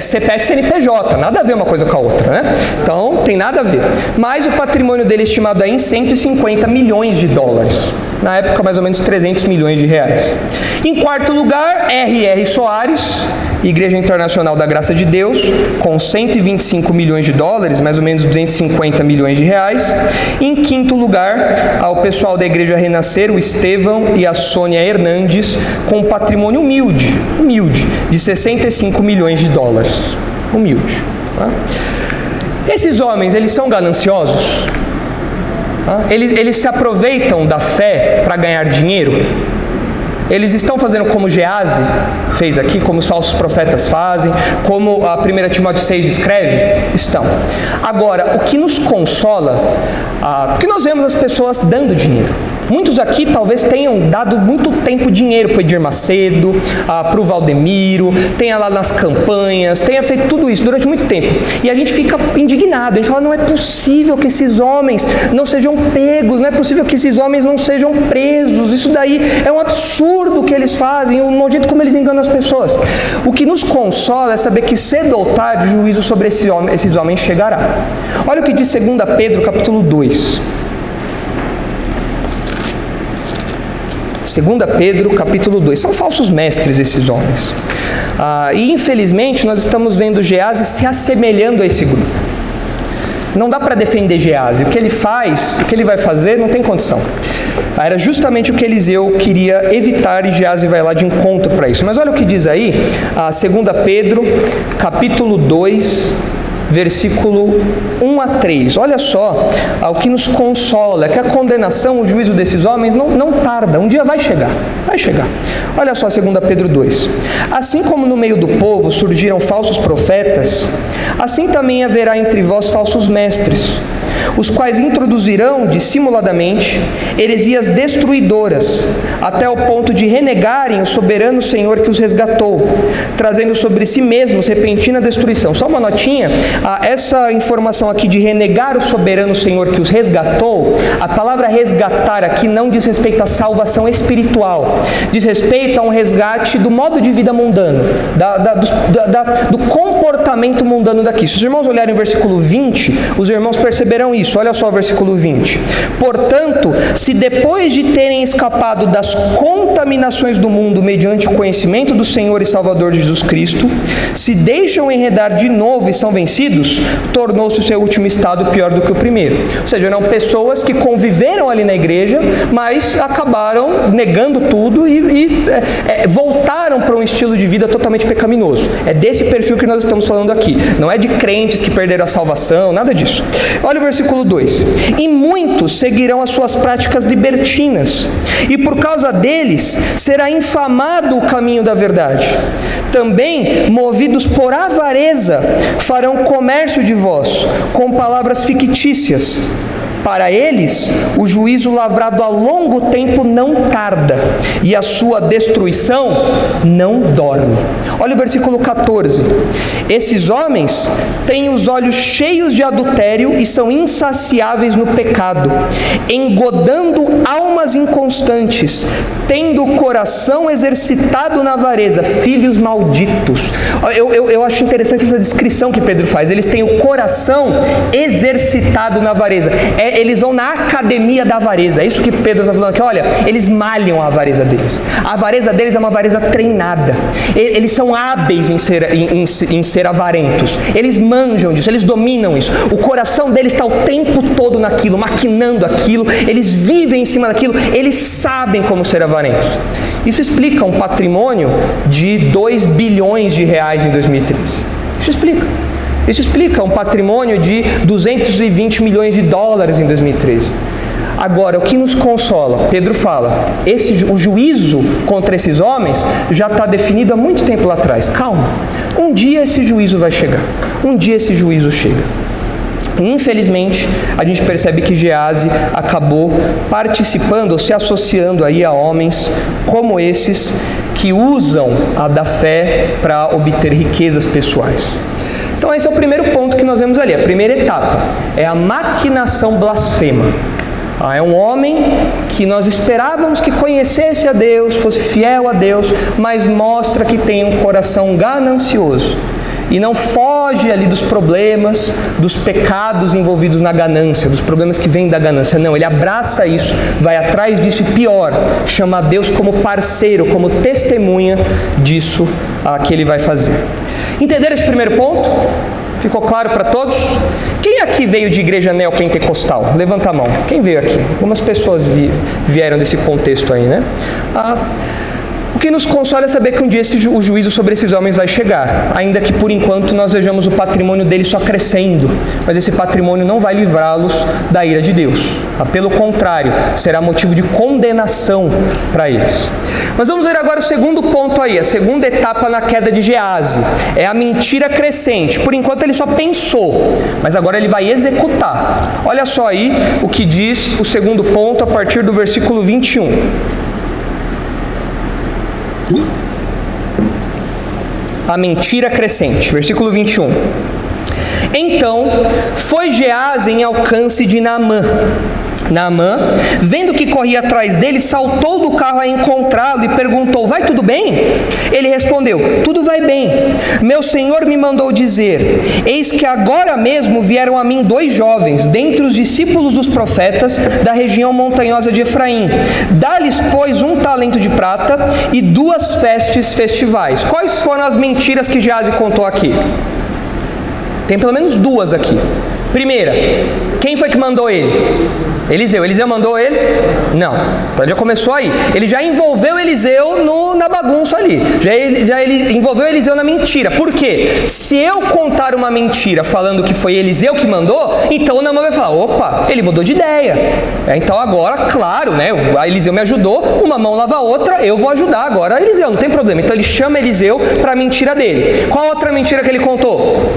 CPF e CNPJ, nada a ver uma coisa com a outra, né? Então tem nada a ver. Mas o patrimônio dele é estimado aí em 150 milhões de dólares. Na época, mais ou menos 300 milhões de reais. Em quarto lugar, R.R. Soares, Igreja Internacional da Graça de Deus, com 125 milhões de dólares, mais ou menos 250 milhões de reais. Em quinto lugar, ao pessoal da Igreja Renascer, o Estevão e a Sônia Hernandes, com um patrimônio humilde, de 65 milhões de dólares. Humilde. Tá? Esses homens, eles são gananciosos? Eles se aproveitam da fé para ganhar dinheiro? Eles estão fazendo como Gease fez aqui, como os falsos profetas fazem, como a 1 Timóteo 6 descreve? Estão. Agora, o que nos consola, porque nós vemos as pessoas dando dinheiro. Muitos aqui talvez tenham dado muito tempo dinheiro para o Edir Macedo, para o Valdemiro, tenha lá nas campanhas, tenha feito tudo isso durante muito tempo. E a gente fica indignado, a gente fala, não é possível que esses homens não sejam pegos, não é possível que esses homens não sejam presos, isso daí é um absurdo o que eles fazem, o jeito como eles enganam as pessoas. O que nos consola é saber que cedo ou tarde o juízo sobre esses homens chegará. Olha o que diz 2 Pedro capítulo 2. 2 Pedro capítulo 2, são falsos mestres esses homens. E infelizmente nós estamos vendo Geazi se assemelhando a esse grupo. Não dá para defender Geazi, o que ele faz, o que ele vai fazer, não tem condição. Era justamente o que Eliseu queria evitar e Geazi vai lá de encontro para isso. Mas olha o que diz aí, 2 Pedro capítulo 2, versículo 1 a 3. Olha só, o que nos consola é que a condenação, o juízo desses homens não tarda, um dia vai chegar, vai chegar. Olha só 2 Pedro 2. Assim como no meio do povo surgiram falsos profetas, assim também haverá entre vós falsos mestres, os quais introduzirão dissimuladamente heresias destruidoras, até o ponto de renegarem o soberano Senhor que os resgatou, trazendo sobre si mesmos repentina destruição. Só uma notinha, essa informação aqui de renegar o soberano Senhor que os resgatou, a palavra resgatar aqui não diz respeito à salvação espiritual, diz respeito a um resgate do modo de vida mundano, do comportamento mundano daqui. Se os irmãos olharem o versículo 20, os irmãos perceberão isso. Olha só o versículo 20. Portanto, se depois de terem escapado das contaminações do mundo mediante o conhecimento do Senhor e Salvador Jesus Cristo, se deixam enredar de novo e são vencidos, tornou-se o seu último estado pior do que o primeiro. Ou seja, eram pessoas que conviveram ali na igreja, mas acabaram negando tudo e voltaram para um estilo de vida totalmente pecaminoso. É desse perfil que nós estamos falando aqui. Não é de crentes que perderam a salvação, nada disso. Olha o versículo 2. E muitos seguirão as suas práticas libertinas, e por causa deles será infamado o caminho da verdade. Também, movidos por avareza, farão comércio de vós, com palavras fictícias. Para eles, o juízo lavrado a longo tempo não tarda, e a sua destruição não dorme. Olha o versículo 14. Esses homens têm os olhos cheios de adultério e são insaciáveis no pecado, engodando almas inconstantes, tendo o coração exercitado na avareza, filhos malditos. Eu acho interessante essa descrição que Pedro faz. Eles têm o coração exercitado na avareza. Eles vão na academia da avareza. É isso que Pedro está falando aqui. Olha, eles malham a avareza deles. A avareza deles é uma avareza treinada. Eles são hábeis em ser avarentos. Eles manjam disso, eles dominam isso. O coração deles está o tempo todo naquilo, maquinando aquilo. Eles vivem em cima daquilo. Eles sabem como ser avarentos. Isso explica um patrimônio de 2 bilhões de reais em 2013. Isso explica um patrimônio de 220 milhões de dólares em 2013. Agora, o que nos consola? Pedro fala, o juízo contra esses homens já está definido há muito tempo lá atrás. Calma, um dia esse juízo vai chegar. Um dia esse juízo chega. Infelizmente, a gente percebe que Geazi acabou participando ou se associando aí a homens como esses que usam a da fé para obter riquezas pessoais. Então esse é o primeiro ponto que nós vemos ali, a primeira etapa, é a maquinação blasfema. É um homem que nós esperávamos que conhecesse a Deus, fosse fiel a Deus, mas mostra que tem um coração ganancioso. E não foge ali dos problemas, dos pecados envolvidos na ganância, dos problemas que vêm da ganância. Não, ele abraça isso, vai atrás disso e pior, chama Deus como parceiro, como testemunha disso que ele vai fazer. Entenderam esse primeiro ponto? Ficou claro para todos? Quem aqui veio de igreja neopentecostal? Levanta a mão. Quem veio aqui? Algumas pessoas vieram desse contexto aí, né? O que nos consola é saber que um dia o juízo sobre esses homens vai chegar, ainda que por enquanto nós vejamos o patrimônio deles só crescendo, mas esse patrimônio não vai livrá-los da ira de Deus. Pelo contrário, será motivo de condenação para eles. Mas vamos ver agora o segundo ponto aí, a segunda etapa na queda de Geazi. É a mentira crescente. Por enquanto ele só pensou, mas agora ele vai executar. Olha só aí o que diz o segundo ponto a partir do versículo 21. A mentira crescente, versículo 21. Então foi Geazi em alcance de Naamã. Naamã, vendo que corria atrás dele, saltou do carro a encontrá-lo e perguntou: vai tudo bem? Ele respondeu: tudo vai bem. Meu senhor me mandou dizer: eis que agora mesmo vieram a mim 2 jovens, dentre os discípulos dos profetas da região montanhosa de Efraim. Dá-lhes, pois, 1 talento de prata e 2 vestes festivais. Quais foram as mentiras que Geazi contou aqui? Tem pelo menos 2 aqui. Primeira, quem foi que mandou ele? Eliseu. Eliseu mandou ele? Não. Então já começou aí. Ele já envolveu Eliseu na bagunça ali. Ele envolveu Eliseu na mentira. Por quê? Se eu contar uma mentira falando que foi Eliseu que mandou, então o Naamã vai falar: opa, ele mudou de ideia. Então agora, claro, né? A Eliseu me ajudou, uma mão lava a outra, eu vou ajudar agora a Eliseu, não tem problema. Então ele chama Eliseu para a mentira dele. Qual outra mentira que ele contou?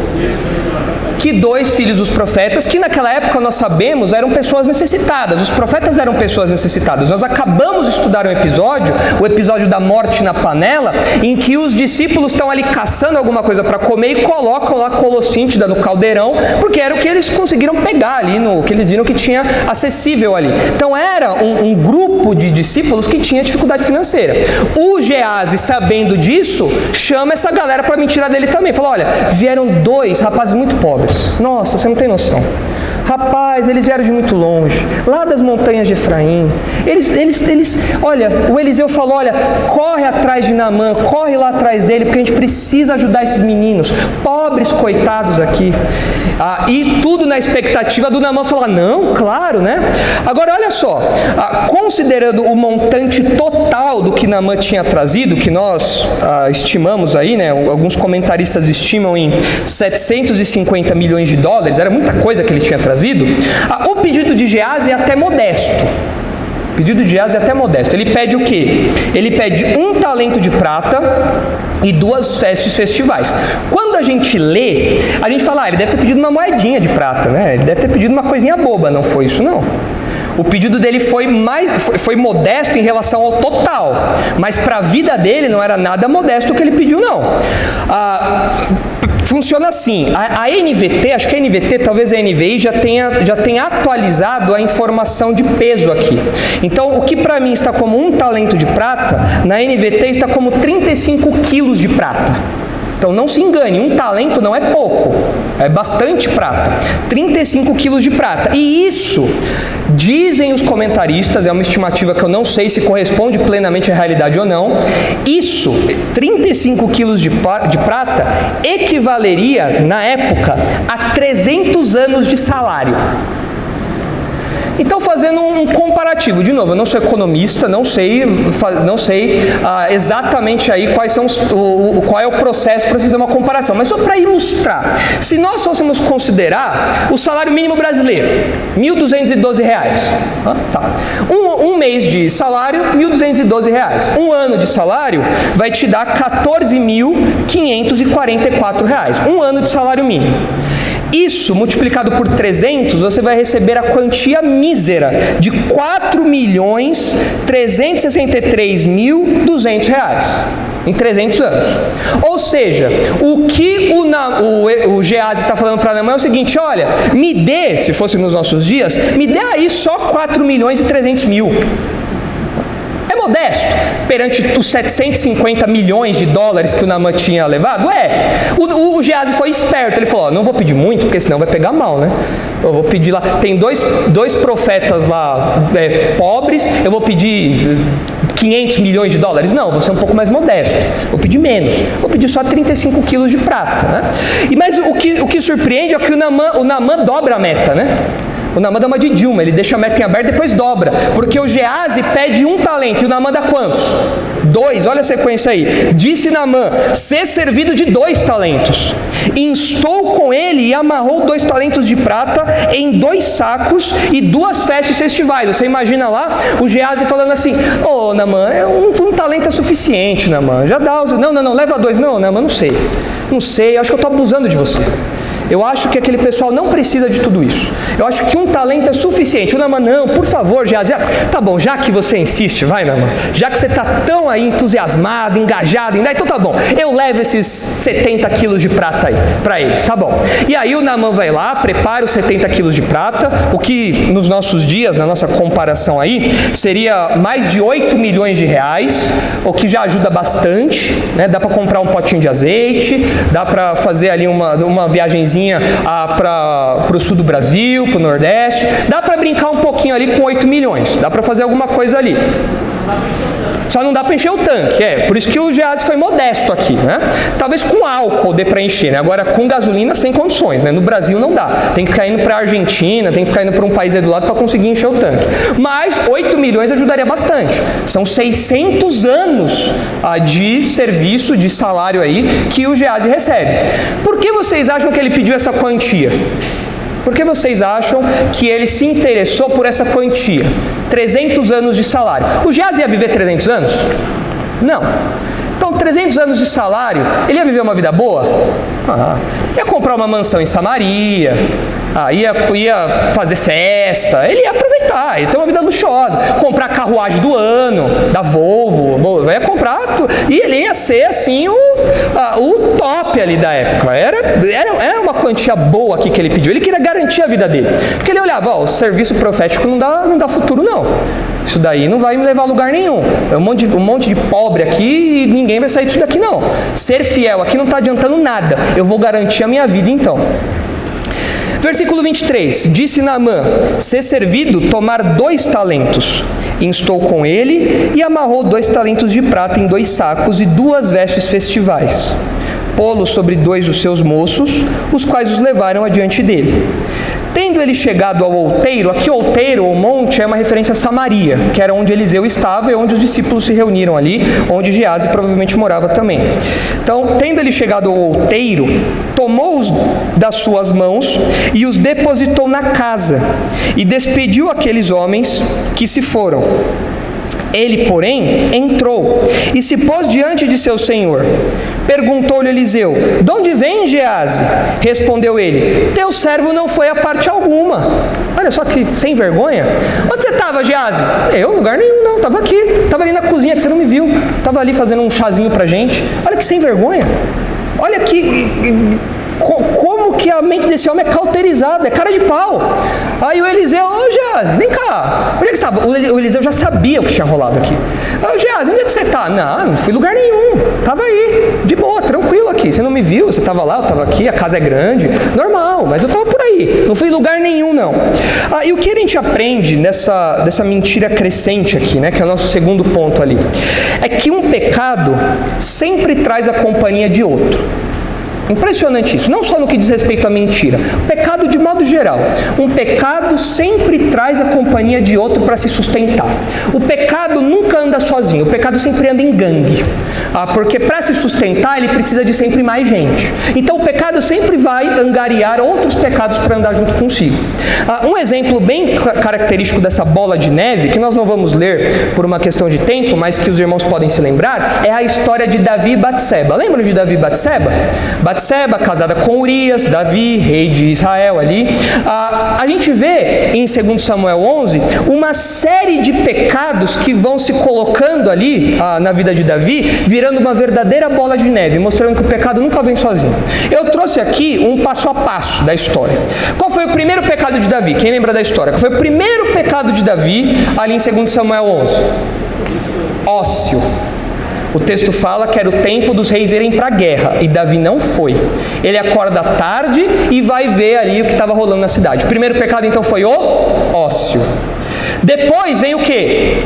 Que 2 filhos dos profetas, que naquela época nós sabemos eram pessoas necessitadas. Os profetas eram pessoas necessitadas. Nós acabamos de estudar um episódio, o episódio da morte na panela, em que os discípulos estão ali caçando alguma coisa para comer e colocam lá colossíntida no caldeirão, porque era o que eles conseguiram pegar ali, que eles viram que tinha acessível ali. Então era um grupo de discípulos que tinha dificuldade financeira. O Geazi, sabendo disso, chama essa galera para a mentira dele também. Falou: olha, vieram 2 rapazes muito pobres. Nossa, você não tem noção. Rapaz, eles vieram de muito longe, lá das montanhas de Efraim. Olha, o Eliseu falou: olha, corre atrás de Naamã, corre lá atrás dele, porque a gente precisa ajudar esses meninos, pobres coitados aqui. E tudo na expectativa do Naamã falar: não, claro, né? Agora, olha só, considerando o montante total do que Naamã tinha trazido, que nós estimamos aí, né? Alguns comentaristas estimam em 750 milhões de dólares, era muita coisa que ele tinha trazido. O pedido de Geazi é até modesto. O pedido de Geazi é até modesto. Ele pede o quê? Ele pede 1 talento de prata e 2 vestes festivais. Quando a gente lê, a gente fala: ele deve ter pedido uma moedinha de prata, né? Ele deve ter pedido uma coisinha boba. Não foi isso, não. O pedido dele foi modesto em relação ao total, mas para a vida dele não era nada modesto o que ele pediu, não. Funciona assim, a NVT, acho que a NVT, talvez a NVI já tenha atualizado a informação de peso aqui. Então, o que para mim está como 1 talento de prata, na NVT está como 35 quilos de prata. Então não se engane, 1 talento não é pouco, é bastante prata, 35 quilos de prata. E isso, dizem os comentaristas, é uma estimativa que eu não sei se corresponde plenamente à realidade ou não, isso, 35 quilos de prata, equivaleria, na época, a 300 anos de salário. Então, fazendo um comparativo, de novo, eu não sou economista, não sei exatamente aí qual é o processo para fazer uma comparação, mas só para ilustrar, se nós fôssemos considerar o salário mínimo brasileiro, R$ 1.212, tá. Um mês de salário, R$ 1.212, um ano de salário vai te dar R$ 14.544, um ano de salário mínimo. Isso, multiplicado por 300, você vai receber a quantia mísera de R$ 4.363.200 em 300 anos. Ou seja, o que o Geazi está falando para Naamã é o seguinte: olha, me dê, se fosse nos nossos dias, me dê aí só 4.300.000. É modesto perante os 750 milhões de dólares que o Naamã tinha levado? O Geazi foi esperto, ele falou: não vou pedir muito, porque senão vai pegar mal, né? Eu vou pedir lá, tem dois profetas lá pobres, eu vou pedir 500 milhões de dólares? Não, vou ser um pouco mais modesto, vou pedir menos, vou pedir só 35 quilos de prata, né? Mas o que surpreende é que o Naamã dobra a meta, né? O Naamã dá uma de Dilma, ele deixa a meta em aberto e depois dobra, porque o Geazi pede 1 talento e o Naamã dá quantos? 2, olha a sequência aí. Disse Naamã: ser servido de 2 talentos. Instou com ele e amarrou 2 talentos de prata em 2 sacos e 2 festas festivais. Você imagina lá o Geazi falando assim: ô Naamã, um talento é suficiente, Naamã, já dá. Não, leva 2. Não, Naamã, não sei, acho que eu estou abusando de você. Eu acho que aquele pessoal não precisa de tudo isso. Eu acho que um talento é suficiente. O Naamã, não, por favor, Geazi. Tá bom, já que você insiste, vai, Naamã. Já que você está tão aí entusiasmado, engajado, então tá bom. Eu levo esses 70 quilos de prata aí para eles, tá bom. E aí o Naamã vai lá, prepara os 70 quilos de prata, o que nos nossos dias, na nossa comparação aí, seria mais de 8 milhões de reais, o que já ajuda bastante, né? Dá para comprar um potinho de azeite, dá para fazer ali uma viagenzinha para o sul do Brasil, para o Nordeste. Dá para brincar um pouquinho ali com 8 milhões. Dá para fazer alguma coisa ali. Só não dá para encher o tanque, por isso que o Geazi foi modesto aqui, né? Talvez com álcool dê para encher, né? Agora com gasolina sem condições, né? No Brasil não dá, tem que ficar indo para a Argentina, tem que ficar indo para um país aí do lado para conseguir encher o tanque. Mas 8 milhões ajudaria bastante, são 600 anos de serviço, de salário aí que o Geazi recebe. Por que vocês acham que ele pediu essa quantia? Por que vocês acham que ele se interessou por essa quantia? 300 anos de salário. O Geazi ia viver 300 anos? Não. Então, 300 anos de salário, ele ia viver uma vida boa? Ia comprar uma mansão em Samaria, ia fazer festa, ele ia aproveitar, ia ter uma vida luxuosa, comprar a carruagem do ano, da Volvo, ia comprar, e ele ia ser assim o top ali da época. Era uma quantia boa aqui que ele pediu, ele queria garantir a vida dele, porque ele olhava, o serviço profético não dá futuro não. Isso daí não vai me levar a lugar nenhum. É um monte de pobre aqui e ninguém vai sair disso daqui não. Ser fiel aqui não está adiantando nada. Eu vou garantir a minha vida então. Versículo 23. Disse Naamã: ser servido, tomar 2 talentos. Instou com ele e amarrou 2 talentos de prata em 2 sacos e 2 vestes festivais. Pô-los sobre 2 dos seus moços, os quais os levaram adiante dele. Tendo ele chegado ao outeiro, aqui outeiro ou monte é uma referência a Samaria, que era onde Eliseu estava e onde os discípulos se reuniram ali, onde Geazi provavelmente morava também. Então, tendo ele chegado ao outeiro, tomou-os das suas mãos e os depositou na casa, e despediu aqueles homens que se foram. Ele, porém, entrou e se pôs diante de seu senhor. Perguntou-lhe Eliseu: de onde vem, Geazi? Respondeu ele: teu servo não foi a parte alguma. Olha só que sem vergonha. Onde você estava, Geazi? Eu, lugar nenhum não, estava aqui. Estava ali na cozinha que você não me viu. Estava ali fazendo um chazinho pra gente. Olha que sem vergonha. Olha que... Como que a mente desse homem é cauterizada, é cara de pau. Aí o Eliseu: ô Geazi, vem cá, onde é que você estava? O Eliseu já sabia o que tinha rolado aqui. Ô Geazi, onde é que você está? Não fui em lugar nenhum, estava aí, de boa, tranquilo aqui. Você não me viu, você estava lá, eu estava aqui, a casa é grande, normal, mas eu estava por aí, não fui em lugar nenhum não. E o que a gente aprende dessa mentira crescente aqui, né, que é o nosso segundo ponto ali, é que um pecado sempre traz a companhia de outro. Impressionante isso, não só no que diz respeito à mentira, o pecado de modo geral. Um pecado sempre traz a companhia de outro para se sustentar. O pecado nunca anda sozinho, o pecado sempre anda em gangue, porque para se sustentar ele precisa de sempre mais gente. Então o pecado sempre vai angariar outros pecados para andar junto consigo. Um exemplo bem característico dessa bola de neve, que nós não vamos ler por uma questão de tempo, mas que os irmãos podem se lembrar, é a história de Davi e Batseba. Lembram de Davi e Batseba? Batseba, casada com Urias, Davi, rei de Israel ali. A gente vê em 2 Samuel 11 uma série de pecados que vão se colocando ali na vida de Davi, virando uma verdadeira bola de neve, mostrando que o pecado nunca vem sozinho. Eu trouxe aqui um passo a passo da história. Qual foi o primeiro pecado de Davi? Quem lembra da história? Qual foi o primeiro pecado de Davi ali em 2 Samuel 11? Ócio. O texto fala que era o tempo dos reis irem para a guerra, e Davi não foi. Ele acorda tarde e vai ver ali o que estava rolando na cidade. O primeiro pecado então foi o ócio. Depois vem o quê?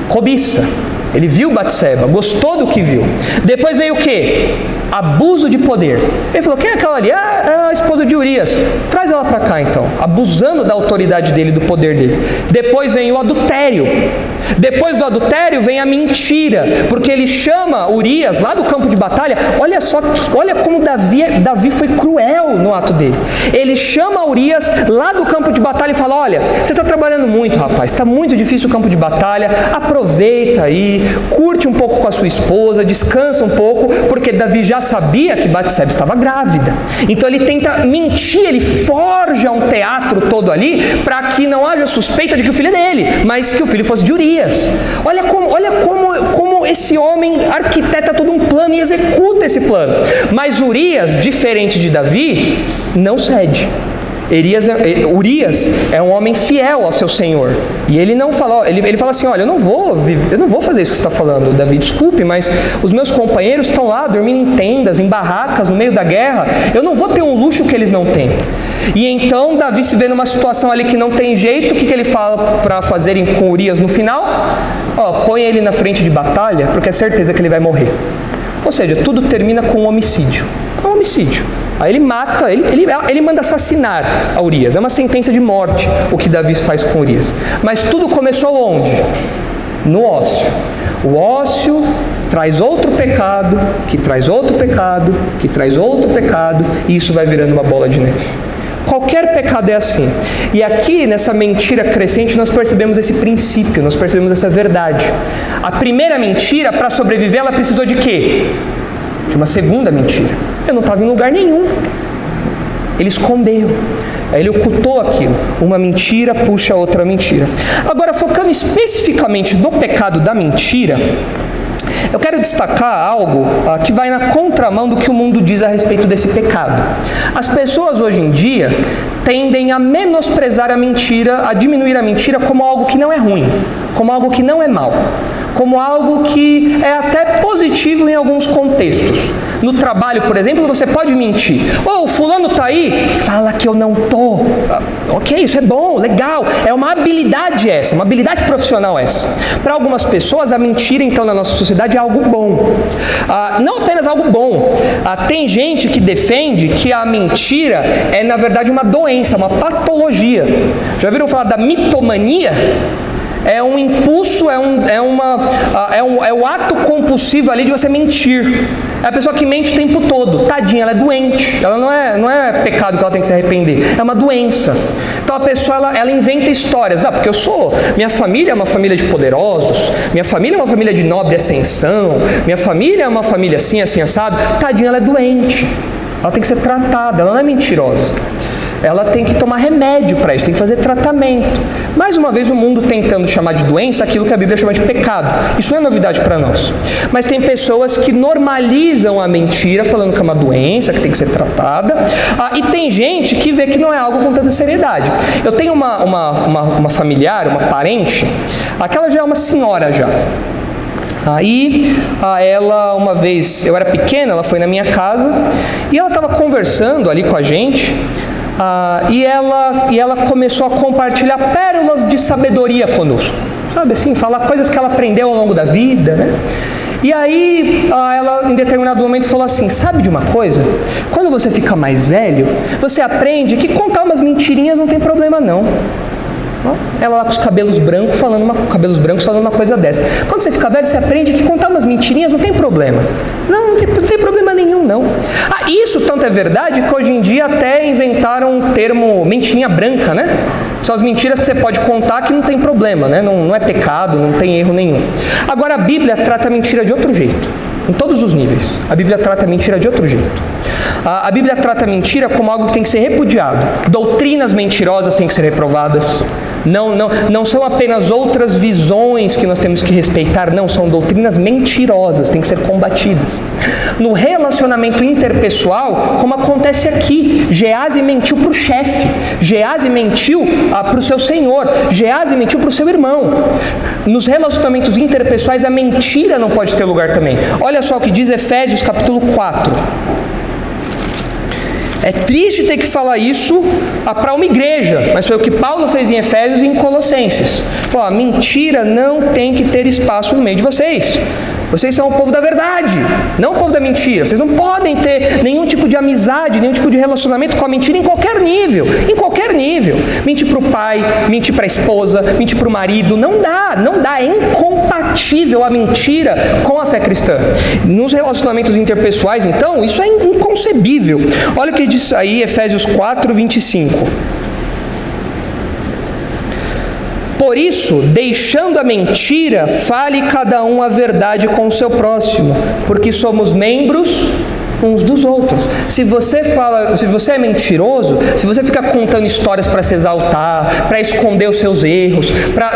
Cobiça. Ele viu Batseba, gostou do que viu. Depois veio o quê? Abuso de poder. Ele falou: quem é aquela ali? É a esposa de Urias. Traz ela para cá então. Abusando da autoridade dele, do poder dele. Depois vem o adultério. Depois do adultério vem a mentira, porque ele chama Urias lá do campo de batalha. Olha como Davi foi cruel no ato dele. Ele chama Urias lá do campo de batalha e fala: olha, você está trabalhando muito, rapaz, está muito difícil o campo de batalha, aproveita aí, curte um pouco com a sua esposa, descansa um pouco, porque Davi já sabia que Batseba estava grávida. Então ele tenta mentir, ele forja um teatro todo ali para que não haja suspeita de que o filho é dele, mas que o filho fosse de Urias. Olha como esse homem arquiteta todo um plano e executa esse plano. Mas Urias, diferente de Davi, não cede. Urias é um homem fiel ao seu senhor. E ele não fala, ele fala assim: olha, eu não vou fazer isso que você está falando, Davi, desculpe, mas os meus companheiros estão lá dormindo em tendas, em barracas, no meio da guerra. Eu não vou ter um luxo que eles não têm. E então Davi se vê numa situação ali que não tem jeito. O que ele fala para fazerem com Urias no final? Põe ele na frente de batalha, porque é certeza que ele vai morrer. Ou seja, tudo termina com um homicídio. É um homicídio. Aí ele mata, ele manda assassinar a Urias. É uma sentença de morte o que Davi faz com Urias. Mas tudo começou onde? No ócio. O ócio traz outro pecado, que traz outro pecado, que traz outro pecado, e isso vai virando uma bola de neve. Qualquer pecado é assim. E aqui, nessa mentira crescente, nós percebemos esse princípio, nós percebemos essa verdade. A primeira mentira, para sobreviver, ela precisou de quê? De uma segunda mentira. Eu não estava em lugar nenhum. Ele escondeu. Aí ele ocultou aquilo. Uma mentira puxa outra mentira. Agora, focando especificamente no pecado da mentira, eu quero destacar algo que vai na contramão do que o mundo diz a respeito desse pecado. As pessoas hoje em dia tendem a menosprezar a mentira, a diminuir a mentira como algo que não é ruim, como algo que não é mal, como algo que é até positivo em alguns contextos. No trabalho, por exemplo, você pode mentir. O fulano está aí, fala que eu não estou. Ok, isso é bom, legal. É uma habilidade essa, uma habilidade profissional essa. Para algumas pessoas, a mentira, então, na nossa sociedade é algo bom. Não apenas algo bom. Tem gente que defende que a mentira é, na verdade, uma doença, uma patologia. Já ouviram falar da mitomania? É um impulso, é o ato compulsivo ali de você mentir. É a pessoa que mente o tempo todo. Tadinha, ela é doente. Ela não é pecado que ela tem que se arrepender. É uma doença. Então a pessoa, ela inventa histórias. Porque minha família é uma família de poderosos. Minha família é uma família de nobre ascensão. Minha família é uma família assim, assim, assado. Tadinha, ela é doente. Ela tem que ser tratada. Ela não é mentirosa. Ela tem que tomar remédio para isso, tem que fazer tratamento. Mais uma vez, o mundo tentando chamar de doença aquilo que a Bíblia chama de pecado. Isso não é novidade para nós. Mas tem pessoas que normalizam a mentira, falando que é uma doença, que tem que ser tratada. E tem gente que vê que não é algo com tanta seriedade. Eu tenho uma familiar, uma parente, aquela já é uma senhora já. Aí ela, uma vez, eu era pequena, ela foi na minha casa e ela estava conversando ali com a gente. E ela começou a compartilhar pérolas de sabedoria conosco, sabe assim, falar coisas que ela aprendeu ao longo da vida, né? E aí ela em determinado momento falou assim: sabe de uma coisa? Quando você fica mais velho, você aprende que contar umas mentirinhas não tem problema não. Ela lá com os cabelos brancos falando uma coisa dessa. Quando você fica velho, você aprende que contar umas mentirinhas não tem problema. Não tem problema nenhum, não. Isso tanto é verdade que hoje em dia até inventaram o termo mentirinha branca, né? São as mentiras que você pode contar que não tem problema, né? Não é pecado, não tem erro nenhum. Agora a Bíblia trata a mentira de outro jeito. Em todos os níveis. A Bíblia trata a mentira de outro jeito. A Bíblia trata a mentira como algo que tem que ser repudiado. Doutrinas mentirosas têm que ser reprovadas. Não são apenas outras visões que nós temos que respeitar, não, são doutrinas mentirosas, têm que ser combatidas. No relacionamento interpessoal, como acontece aqui, Geazi mentiu para o chefe, Geazi mentiu para o seu senhor, Geazi mentiu para o seu irmão. Nos relacionamentos interpessoais, a mentira não pode ter lugar também. Olha só o que diz Efésios capítulo 4. É triste ter que falar isso para uma igreja, mas foi o que Paulo fez em Efésios e em Colossenses. A mentira não tem que ter espaço no meio de vocês. Vocês são o povo da verdade, não o povo da mentira. Vocês não podem ter nenhum tipo de amizade, nenhum tipo de relacionamento com a mentira em qualquer nível. Em qualquer nível. Mentir para o pai, mentir para a esposa, mentir para o marido. Não dá. É incompatível a mentira com a fé cristã. Nos relacionamentos interpessoais, então, isso é inconcebível. Olha o que diz aí Efésios 4, 25. Por isso, deixando a mentira, fale cada um a verdade com o seu próximo, porque somos membros uns dos outros. Se você é mentiroso, se você fica contando histórias para se exaltar, para esconder os seus erros,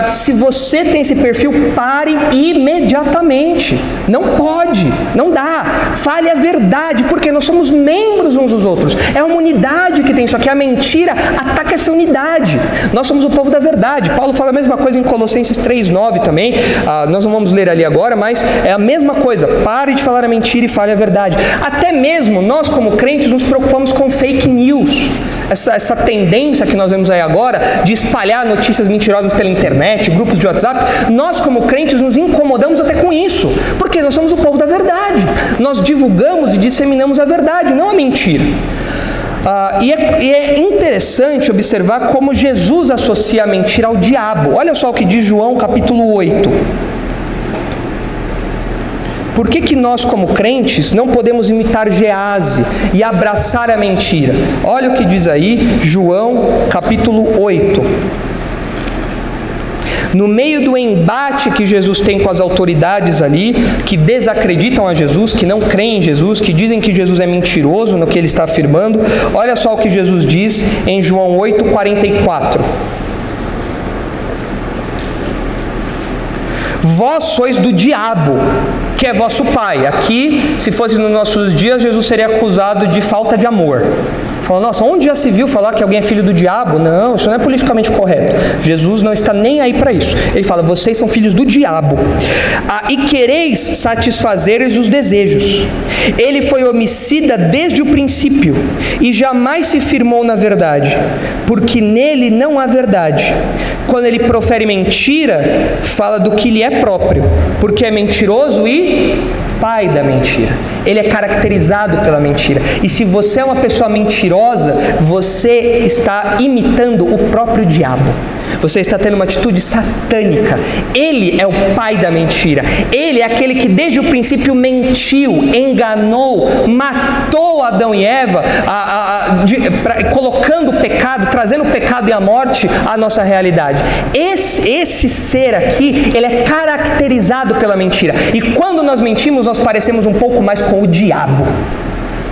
se você tem esse perfil, pare imediatamente. Não pode, não dá. Fale a verdade, porque nós somos membros uns dos outros. É uma unidade que tem isso aqui. A mentira ataca essa unidade. Nós somos o povo da verdade. Paulo fala a mesma coisa em Colossenses 3:9 também. Nós não vamos ler ali agora, mas é a mesma coisa. Pare de falar a mentira e fale a verdade. Até mesmo nós, como crentes, nos preocupamos com fake news. Essa tendência que nós vemos aí agora de espalhar notícias mentirosas pela internet, grupos de WhatsApp, nós, como crentes, nos incomodamos até com isso, porque nós somos o povo da verdade. Nós divulgamos e disseminamos a verdade, não a mentira. E é interessante observar como Jesus associa a mentira ao diabo. Olha só o que diz João capítulo 8. Por que nós, como crentes, não podemos imitar Gease e abraçar a mentira? Olha o que diz aí, João capítulo 8. No meio do embate que Jesus tem com as autoridades ali, que desacreditam a Jesus, que não creem em Jesus, que dizem que Jesus é mentiroso no que ele está afirmando, olha só o que Jesus diz em João 8, 44. Vós sois do diabo, que é vosso pai. Aqui, se fosse nos nossos dias, Jesus seria acusado de falta de amor. Fala, nossa, onde já se viu falar que alguém é filho do diabo? Não, isso não é politicamente correto. Jesus não está nem aí para isso. Ele fala, vocês são filhos do diabo. E quereis satisfazer-lhes os desejos. Ele foi homicida desde o princípio e jamais se firmou na verdade, porque nele não há verdade. Quando ele profere mentira, fala do que lhe é próprio, porque é mentiroso e pai da mentira. Ele é caracterizado pela mentira. E se você é uma pessoa mentirosa, você está imitando o próprio diabo. Você está tendo uma atitude satânica. Ele é o pai da mentira. Ele é aquele que desde o princípio mentiu, enganou, matou Adão e Eva, colocando o pecado, trazendo o pecado e a morte à nossa realidade. Esse ser aqui, ele é caracterizado pela mentira. E quando nós mentimos, nós parecemos um pouco mais com o diabo.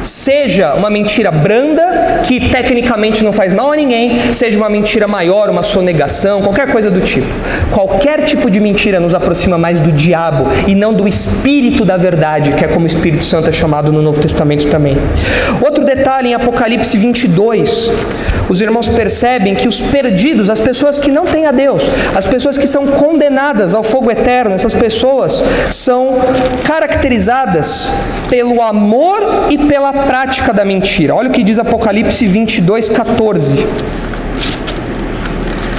Seja uma mentira branda, que tecnicamente não faz mal a ninguém, seja uma mentira maior, uma sonegação, qualquer coisa do tipo. Qualquer tipo de mentira nos aproxima mais do diabo e não do Espírito da verdade, que é como o Espírito Santo é chamado no Novo Testamento também. Outro detalhe, em Apocalipse 22, os irmãos percebem que os perdidos, as pessoas que não têm a Deus, as pessoas que são condenadas ao fogo eterno, essas pessoas são caracterizadas pelo amor e pela prática da mentira. Olha o que diz Apocalipse 22, 14.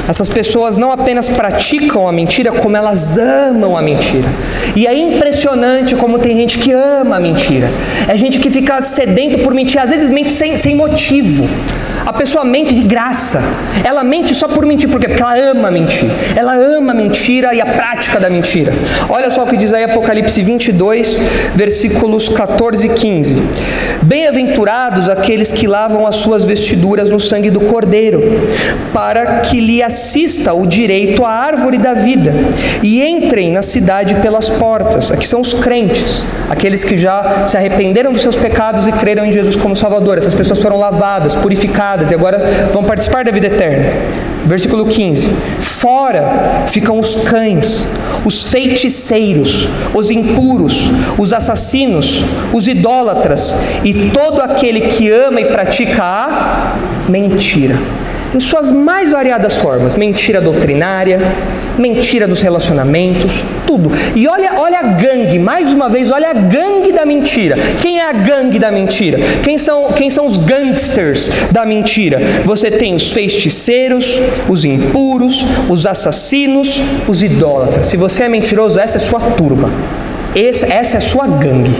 Essas pessoas não apenas praticam a mentira, como elas amam a mentira. E é impressionante como tem gente que ama a mentira. É gente que fica sedento por mentir, às vezes mente sem motivo. A pessoa mente de graça. Ela mente só por mentir. Por quê? Porque ela ama mentir. Ela ama a mentira e a prática da mentira. Olha só o que diz aí Apocalipse 22, versículos 14 e 15. Bem-aventurados aqueles que lavam as suas vestiduras no sangue do Cordeiro, para que lhe assista o direito à árvore da vida, e entrem na cidade pelas portas. Aqui são os crentes, aqueles que já se arrependeram dos seus pecados e creram em Jesus como Salvador. Essas pessoas foram lavadas, purificadas, e agora vão participar da vida eterna. Versículo 15. Fora ficam os cães, os feiticeiros, os impuros, os assassinos, os idólatras e todo aquele que ama e pratica a mentira, em suas mais variadas formas. Mentira doutrinária, mentira dos relacionamentos, tudo. E olha a gangue, mais uma vez, olha a gangue da mentira. Quem é a gangue da mentira? Quem são os gangsters da mentira? Você tem os feiticeiros, os impuros, os assassinos, os idólatras. Se você é mentiroso, essa é sua turma. Essa é a sua gangue.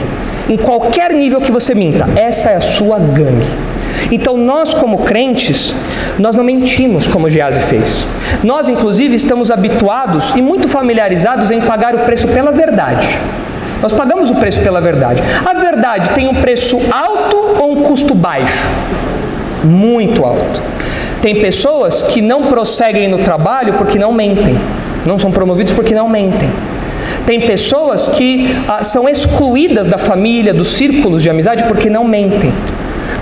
Em qualquer nível que você minta, essa é a sua gangue. Então nós, como crentes, nós não mentimos como Geazi fez. Nós, inclusive, estamos habituados e muito familiarizados em pagar o preço pela verdade. Nós pagamos o preço pela verdade. A verdade tem um preço alto ou um custo baixo? Muito alto. Tem pessoas que não prosseguem no trabalho porque não mentem. Não são promovidos porque não mentem. Tem pessoas que são excluídas da família, dos círculos de amizade porque não mentem.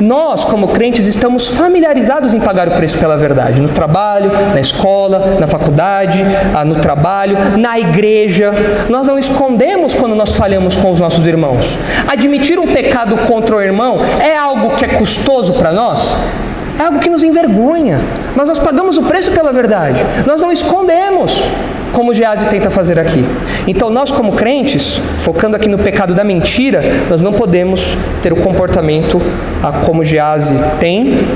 Nós, como crentes, estamos familiarizados em pagar o preço pela verdade. No trabalho, na escola, na faculdade, no trabalho, na igreja. Nós não escondemos quando nós falhamos com os nossos irmãos. Admitir um pecado contra o irmão é algo que é custoso para nós? É algo que nos envergonha. Mas nós pagamos o preço pela verdade. Nós não escondemos, como Geazi tenta fazer aqui. Então nós, como crentes, focando aqui no pecado da mentira, nós não podemos ter o comportamento como Geazi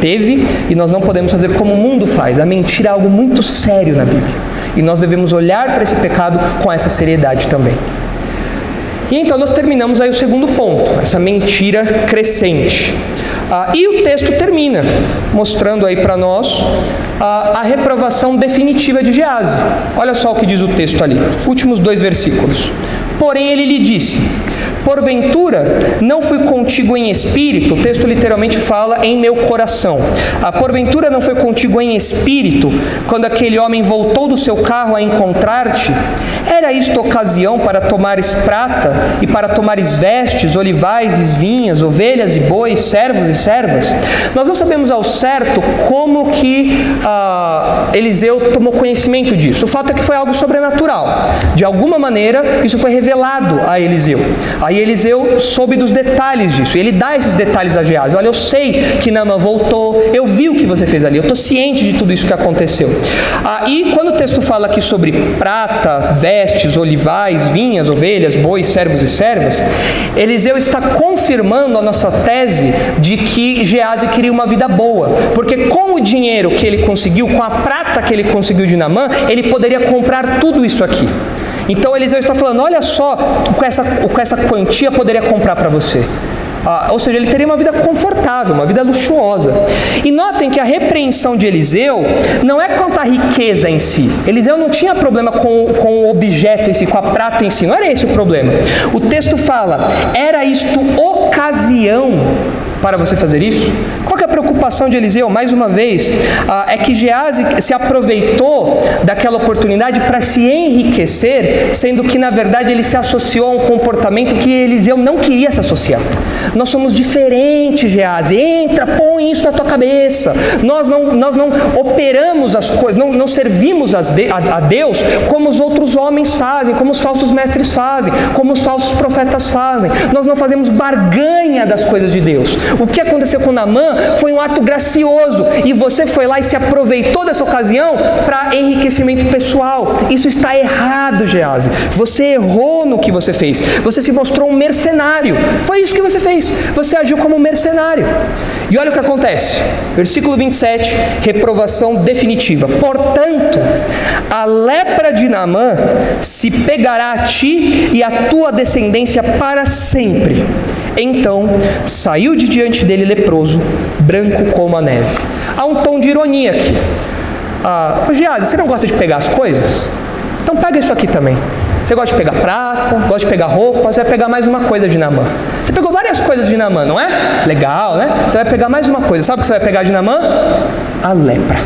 teve, e nós não podemos fazer como o mundo faz. A mentira é algo muito sério na Bíblia, e nós devemos olhar para esse pecado com essa seriedade também. E então nós terminamos aí o segundo ponto, essa mentira crescente. E o texto termina mostrando aí para nós a reprovação definitiva de Geazi. Olha só o que diz o texto ali, últimos 2 versículos. Porém ele lhe disse: porventura não fui contigo em espírito. O texto literalmente fala em meu coração. Porventura não foi contigo em espírito quando aquele homem voltou do seu carro a encontrar-te? Era isto ocasião para tomares prata e para tomares vestes, olivais e vinhas, ovelhas e bois, servos e servas? Nós não sabemos ao certo como que Eliseu tomou conhecimento disso. O fato é que foi algo sobrenatural. De alguma maneira, isso foi revelado a Eliseu. Aí Eliseu soube dos detalhes disso. Ele dá esses detalhes a Geazi. Olha, eu sei que Naamã voltou, eu vi o que você fez ali, eu estou ciente de tudo isso que aconteceu. E quando o texto fala aqui sobre prata, vestes, olivais, vinhas, ovelhas, bois, servos e servas, Eliseu está confirmando a nossa tese de que Geazi queria uma vida boa, porque com o dinheiro que ele conseguiu, com a prata que ele conseguiu de Naamã, ele poderia comprar tudo isso aqui. Então Eliseu está falando, olha só, com essa quantia poderia comprar para você. Ou seja, ele teria uma vida confortável, uma vida luxuosa. E notem que a repreensão de Eliseu não é quanto à riqueza em si. Eliseu não tinha problema com o objeto em si, com a prata em si. Não era esse o problema. O texto fala, era isto ocasião para você fazer isso? Qual que é a preocupação de Eliseu? Mais uma vez, é que Geazi se aproveitou daquela oportunidade para se enriquecer, sendo que na verdade ele se associou a um comportamento que Eliseu não queria se associar. Nós somos diferentes, Geazi. Entra, põe isso na tua cabeça. Nós não operamos as coisas, não servimos a Deus como os outros homens fazem, como os falsos mestres fazem, como os falsos profetas fazem. Nós não fazemos barganha das coisas de Deus. O que aconteceu com Naamã foi um ato gracioso, e você foi lá e se aproveitou dessa ocasião para enriquecimento pessoal. Isso está errado, Geazi. Você errou no que você fez. Você se mostrou um mercenário. Foi isso que você fez. Você agiu como um mercenário. E olha o que acontece. Versículo 27, reprovação definitiva. Portanto, a lepra de Naamã se pegará a ti e a tua descendência para sempre. Então saiu de diante dele leproso, branco como a neve. Há um tom de ironia aqui. Geazi, você não gosta de pegar as coisas? Então pega isso aqui também. Você gosta de pegar prata, gosta de pegar roupa, você vai pegar mais uma coisa de Naamã. Você pegou várias coisas de Naamã, não é? Legal, né? Você vai pegar mais uma coisa. Sabe o que você vai pegar de Naamã? A lepra.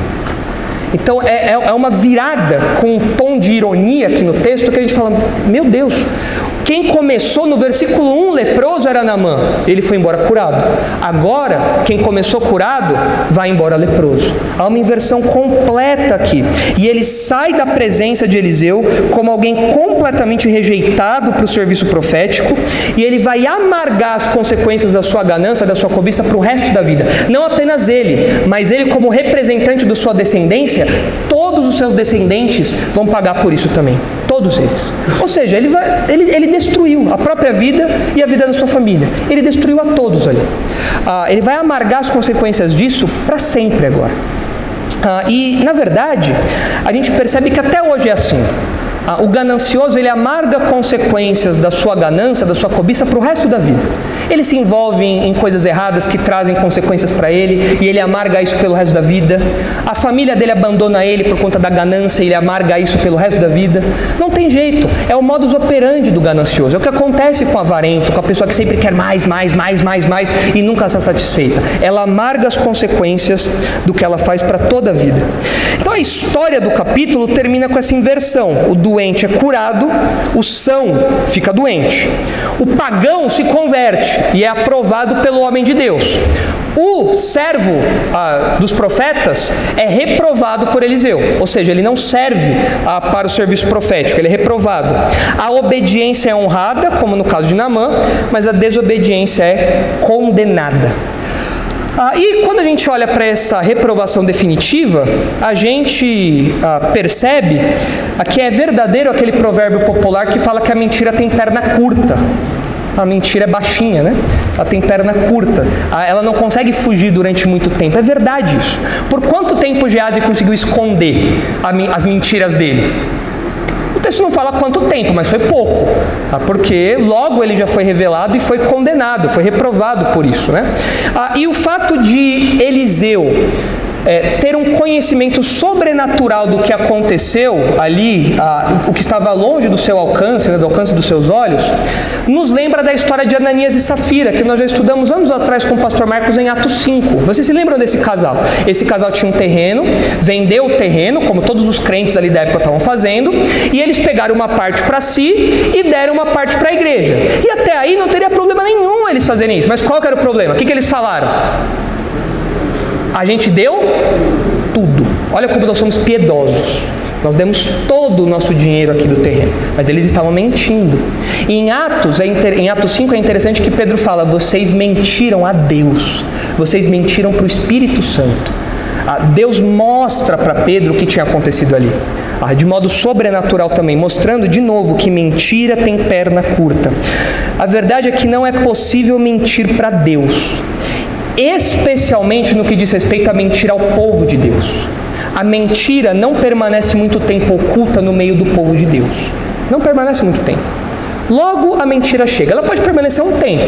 Então é uma virada com um tom de ironia aqui no texto que a gente fala, meu Deus, quem começou no versículo 1 leproso era Naamã, ele foi embora curado. Agora, quem começou curado, vai embora leproso. Há uma inversão completa aqui. E ele sai da presença de Eliseu como alguém completamente rejeitado para o serviço profético, e ele vai amargar as consequências da sua ganância, da sua cobiça para o resto da vida. Não apenas ele, mas ele como representante da sua descendência, todos os seus descendentes vão pagar por isso também. Todos eles. Ou seja, ele destruiu a própria vida e a vida da sua família. Ele destruiu a todos ali. Ele vai amargar as consequências disso para sempre agora. E, na verdade, a gente percebe que até hoje é assim. o ganancioso, ele amarga consequências da sua ganância, da sua cobiça para o resto da vida. Ele se envolve em coisas erradas que trazem consequências para ele, e ele amarga isso pelo resto da vida. A família dele abandona ele por conta da ganância, e ele amarga isso pelo resto da vida. Não tem jeito, é o modus operandi do ganancioso. É o que acontece com o avarento, com a pessoa que sempre quer mais e nunca está satisfeita. Ela amarga as consequências do que ela faz para toda a vida. Então a história do capítulo termina com essa inversão. O doente é curado, o são fica doente. O pagão se converte e é aprovado pelo homem de Deus. O servo dos profetas é reprovado por Eliseu, ou seja, ele não serve para o serviço profético, ele é reprovado. A obediência é honrada, como no caso de Naamã, mas a desobediência é condenada. E quando a gente olha para essa reprovação definitiva, a gente percebe que é verdadeiro aquele provérbio popular que fala que a mentira tem perna curta. A mentira é baixinha, né? Ela tem perna curta. Ela não consegue fugir durante muito tempo. É verdade isso. Por quanto tempo Geazi conseguiu esconder as mentiras dele? O texto não fala quanto tempo, mas foi pouco. Porque logo ele já foi revelado e foi condenado, foi reprovado por isso, né? E o fato de Eliseu ter um conhecimento sobrenatural do que aconteceu ali, o que estava longe do seu alcance, né, do alcance dos seus olhos, nos lembra da história de Ananias e Safira, que nós já estudamos anos atrás com o pastor Marcos em Atos 5. Vocês se lembram desse casal? Esse casal tinha um terreno, vendeu o terreno, como todos os crentes ali da época estavam fazendo, e eles pegaram uma parte para si e deram uma parte para a igreja. E até aí não teria problema nenhum eles fazerem isso. Mas qual que era o problema? O que eles falaram? A gente deu tudo. Olha como nós somos piedosos. Nós demos todo o nosso dinheiro aqui do terreno. Mas eles estavam mentindo. E em Atos 5 é interessante que Pedro fala: vocês mentiram a Deus. Vocês mentiram para o Espírito Santo. Deus mostra para Pedro o que tinha acontecido ali. De modo sobrenatural também, mostrando de novo que mentira tem perna curta. A verdade é que não é possível mentir para Deus. Especialmente no que diz respeito a mentir ao povo de Deus. A mentira não permanece muito tempo oculta no meio do povo de Deus. Não permanece muito tempo. Logo a mentira chega. Ela pode permanecer um tempo.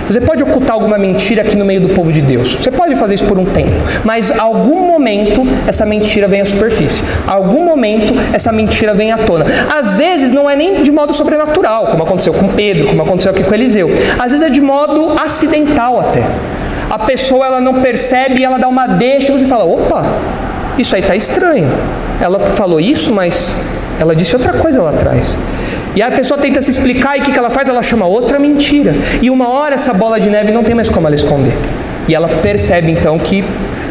Você pode ocultar alguma mentira aqui no meio do povo de Deus. Você pode fazer isso por um tempo. Mas a algum momento essa mentira vem à superfície. A algum momento essa mentira vem à tona. Às vezes não é nem de modo sobrenatural, como aconteceu com Pedro, como aconteceu aqui com Eliseu. Às vezes é de modo acidental até. A pessoa ela não percebe e ela dá uma deixa e você fala: opa, isso aí está estranho. Ela falou isso, mas ela disse outra coisa lá atrás. E a pessoa tenta se explicar e o que ela faz? Ela chama outra mentira. E uma hora essa bola de neve não tem mais como ela esconder. E ela percebe então que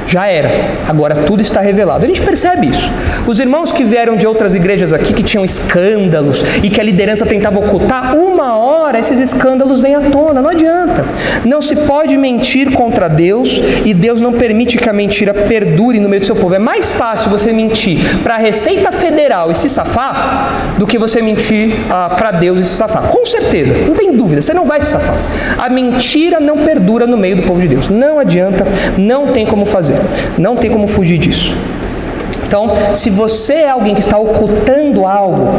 já era, agora tudo está revelado. A gente percebe isso. Os irmãos que vieram de outras igrejas aqui, que tinham escândalos e que a liderança tentava ocultar, uma hora esses escândalos vêm à tona, não adianta. Não se pode mentir contra Deus e Deus não permite que a mentira perdure no meio do seu povo. É mais fácil você mentir para a Receita Federal e se safar do que você mentir para Deus e se safar. Com certeza, não tem dúvida, você não vai se safar. A mentira não perdura no meio do povo de Deus. Não adianta, não tem como fazer. Não tem como fugir disso. Então, se você é alguém que está ocultando algo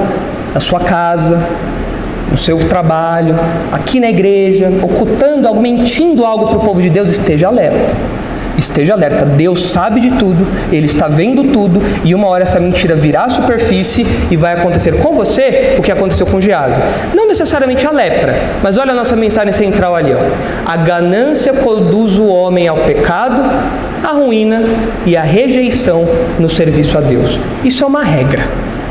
na sua casa, no seu trabalho, aqui na igreja, ocultando algo, mentindo algo para o povo de Deus, esteja alerta. Esteja alerta. Deus sabe de tudo, Ele está vendo tudo, e uma hora essa mentira virá à superfície e vai acontecer com você o que aconteceu com Geazi. Não necessariamente a lepra, mas olha a nossa mensagem central ali. A ganância conduz o homem ao pecado, a ruína e a rejeição no serviço a Deus. Isso é uma regra.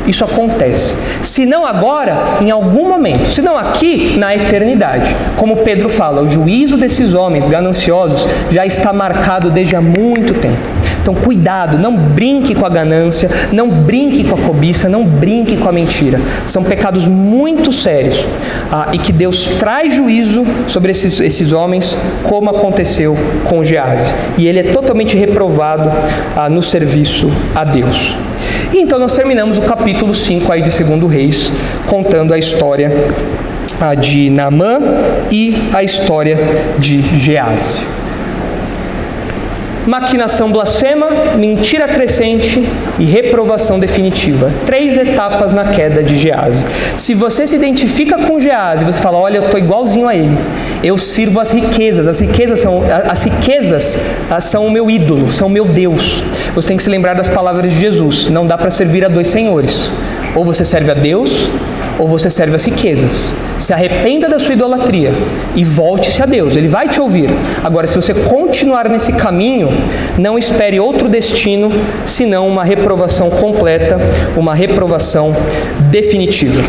Isso acontece. Se não agora, em algum momento. Se não aqui, na eternidade. Como Pedro fala, o juízo desses homens gananciosos já está marcado desde há muito tempo. Então cuidado, não brinque com a ganância, não brinque com a cobiça, não brinque com a mentira. São pecados muito sérios e que Deus traz juízo sobre esses homens, como aconteceu com Geazi. E ele é totalmente reprovado no serviço a Deus. E então nós terminamos o capítulo 5 aí de 2 Reis, contando a história de Naamã e a história de Geazi. maquinação blasfema, mentira crescente e reprovação definitiva. 3 etapas na queda de Gease. Se você se identifica com Gease e você fala, olha, eu estou igualzinho a ele, eu sirvo as riquezas são o meu ídolo, são o meu Deus. Você tem que se lembrar das palavras de Jesus, não dá para servir a 2 senhores. Ou você serve a Deus, ou você serve as riquezas. Se arrependa da sua idolatria e volte-se a Deus, Ele vai te ouvir. Agora, se você continuar nesse caminho, não espere outro destino, senão uma reprovação completa, uma reprovação definitiva.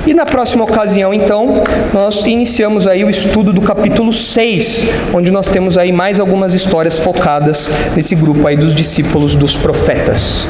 E na próxima ocasião, então, nós iniciamos aí o estudo do capítulo 6, onde nós temos aí mais algumas histórias focadas nesse grupo aí dos discípulos dos profetas.